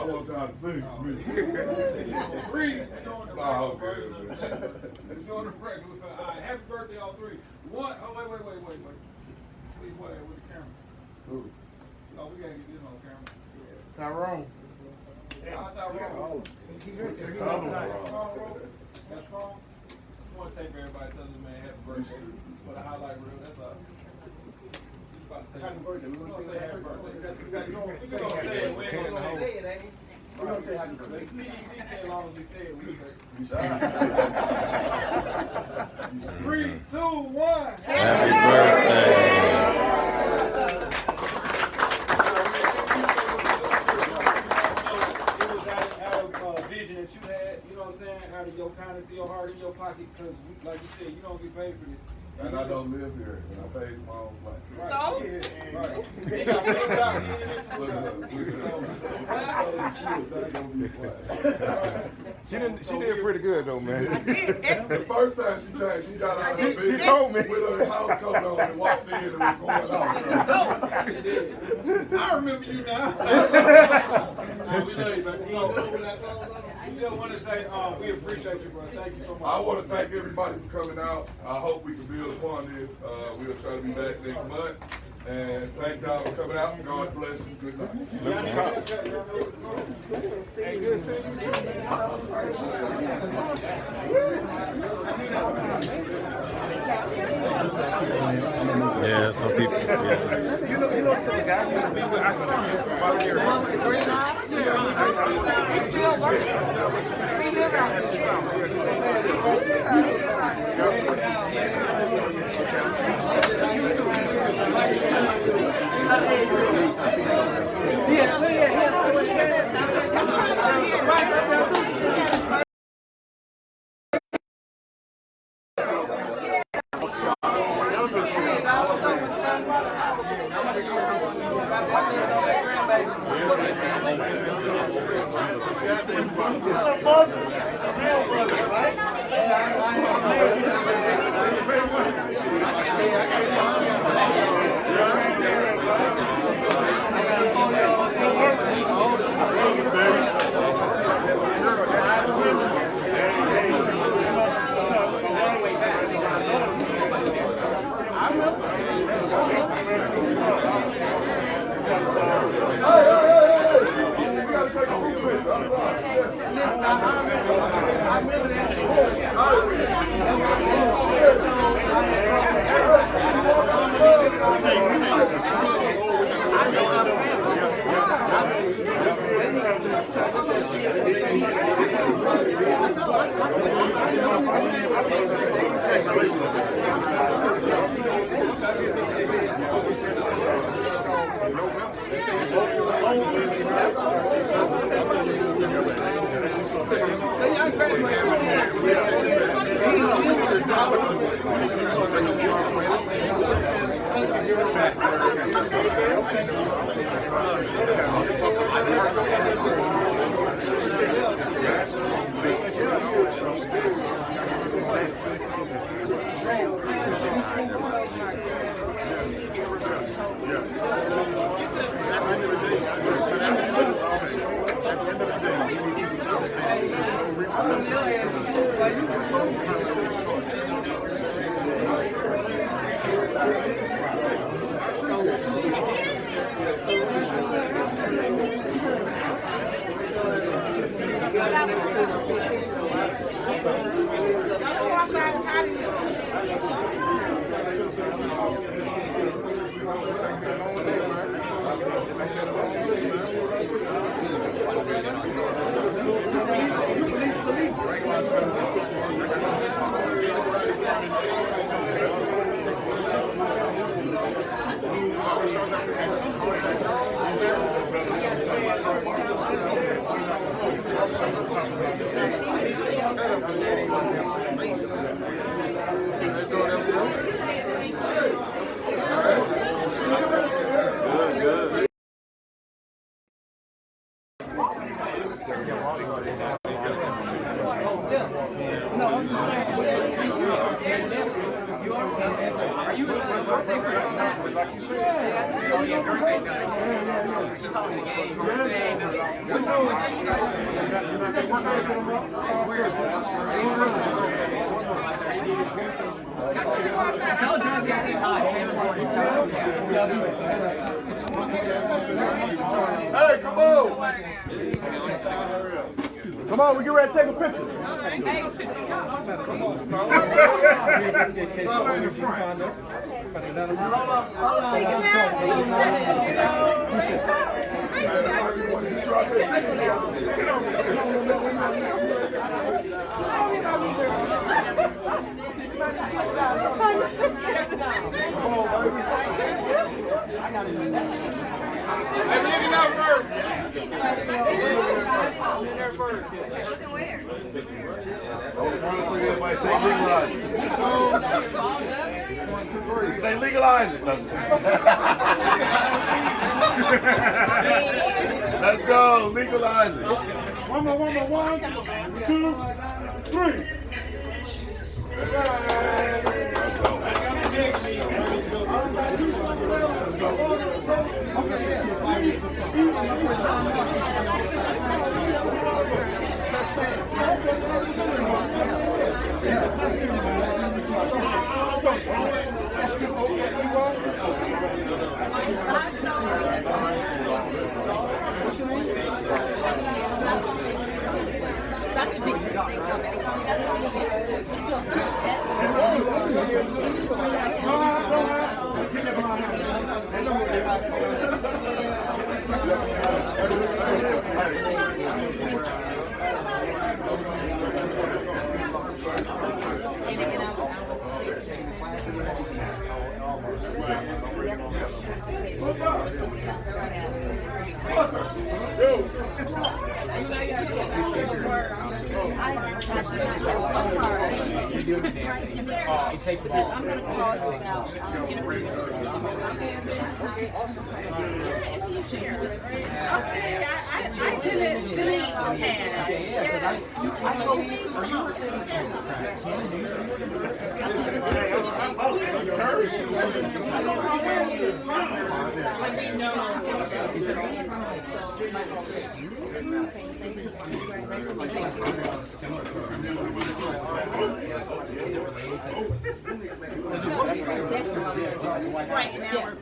want y'all to sing. Three. Oh, okay. It's on the record. All right, happy birthday, all three. One. Oh, wait. Wait, with the camera. Who? Oh, we gotta get this on camera. Tyrone. Yeah, Tyrone. That's wrong. I want to take everybody, tell this man happy birthday for the highlight reel. That's all. Happy birthday. We want to say happy birthday. We're going to say it. We're going to say it, ain't we? We're going to say happy birthday. CDC said as long as we say it, we say it. 3, 2, 1. Happy birthday. It was out of vision that you had, you know what I'm saying, out of your kindness, your heart, in your pocket, because like you said, you don't get paid for this. And I don't live here, and I paid my own flight. So? He got paid out. He didn't She did pretty good though, man. The first time she came, she got out of her She told me. with her house coat on and walked in and was going off. I remember you now. We love you, baby. So, We just want to say, we appreciate you, bro. Thank you so much. I want to thank everybody for coming out. I hope we can build upon this. We'll try to be back next month. And thank y'all for coming out. God bless you. Good night. Hey, good seeing you too. Yeah, some people. Yeah. You know the guy I used to be with. I saw him about a year Hey, come on! Come on, we get ready to take a picture. Come on, in the front. Hey, look at that first. Everybody say legalize it. They legalize it. Let's go, legalize it. One more, 1, 2, 3. Let's It takes a while. I'm going to call you about Okay, awesome. Okay, I didn't delete on pad. Yeah, because I know, are you Right now,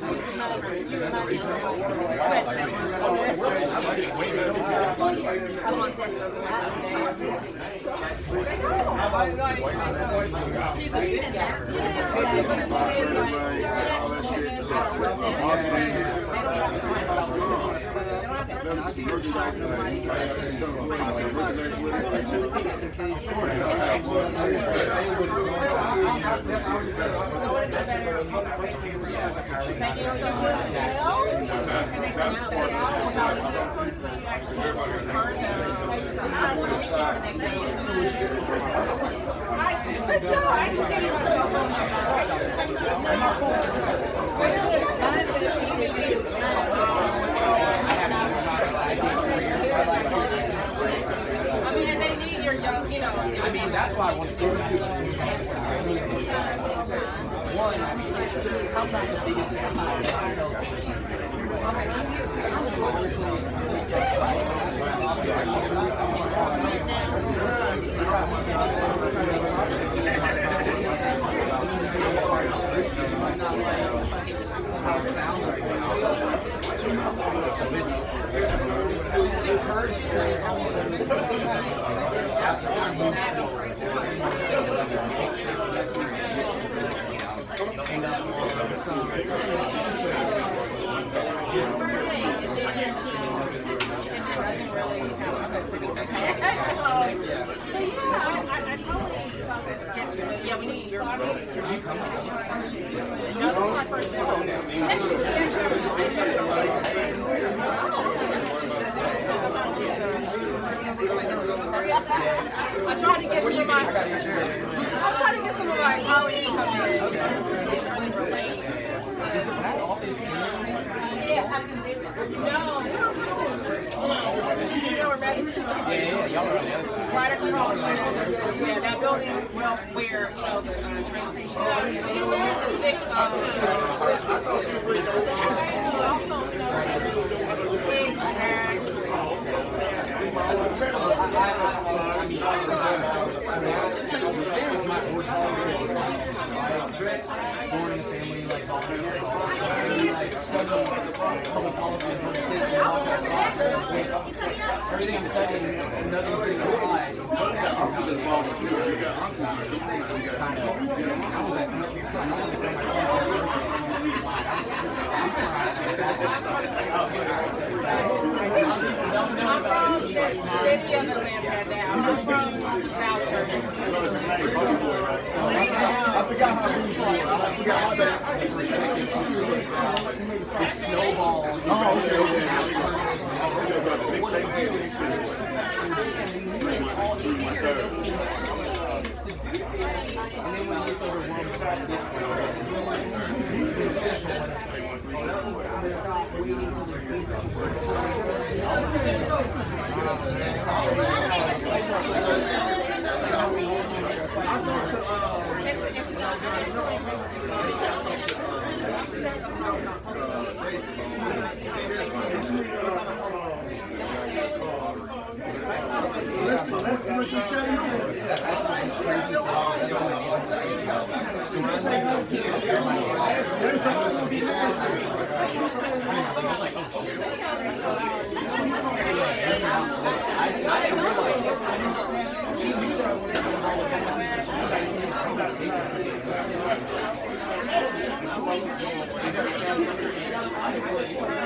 I mean, that's why I want to do it. One, I'm not the biggest Yeah, we need your no, this is my first one. I tried to get some of my colleagues to come in. They try to relate. Yeah, I can do it. No. You know where Madison? Yeah, y'all are on the other side. Right across. Yeah, that building, well, where, you know, the train station is. Big, also, you know, big bag. Born in family, like volunteer, like study public policy and public safety and all that. Everything I'm studying, nothing's being applied. I forgot how to It's snowball. Oh, okay, And then when it gets overwhelmed by this I